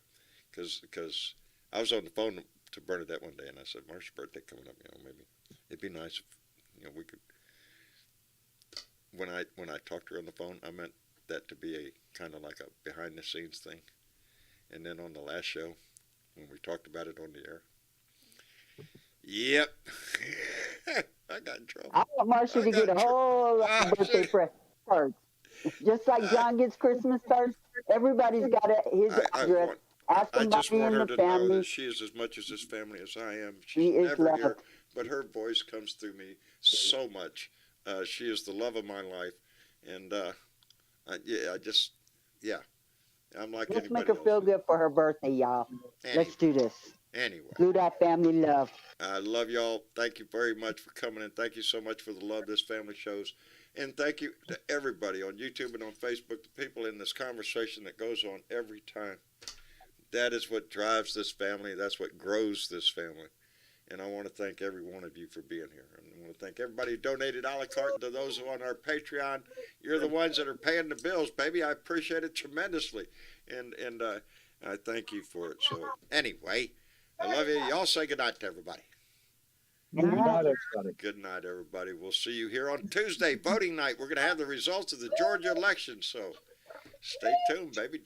because I was on the phone to Bernadette one day, and I said, Marcia's birthday coming up, maybe it'd be nice if, we could. When I talked to her on the phone, I meant that to be a kind of like a behind the scenes thing, and then on the last show, when we talked about it on the air. Yep. I got in trouble. I want Marcia to get a whole lot of birthday cards. Just like John gets Christmas cards, everybody's got his address. Ask I just somebody want in her the to know family. that she is as much as this family as I am. She She's is never loved. here, but her voice comes through me so much. She is the love of my life, and I'm like Let's anybody make her else. feel good for her birthday, y'all. Let's do this. Anyway, Blue Dot family love. I love y'all. Thank you very much for coming in. Thank you so much for the love this family shows. And thank you to everybody on YouTube and on Facebook, the people in this conversation that goes on every time. That is what drives this family. That's what grows this family. And I want to thank every one of you for being here. And I want to thank everybody who donated a la carte, and to those who are on our Patreon. You're the ones that are paying the bills, baby. I appreciate it tremendously. And I thank you for it. So anyway, I love you. Y'all say goodnight to everybody. Good night, everybody. Good night, everybody. We'll see you here on Tuesday, voting night. We're going to have the results of the Georgia election. So stay tuned, baby.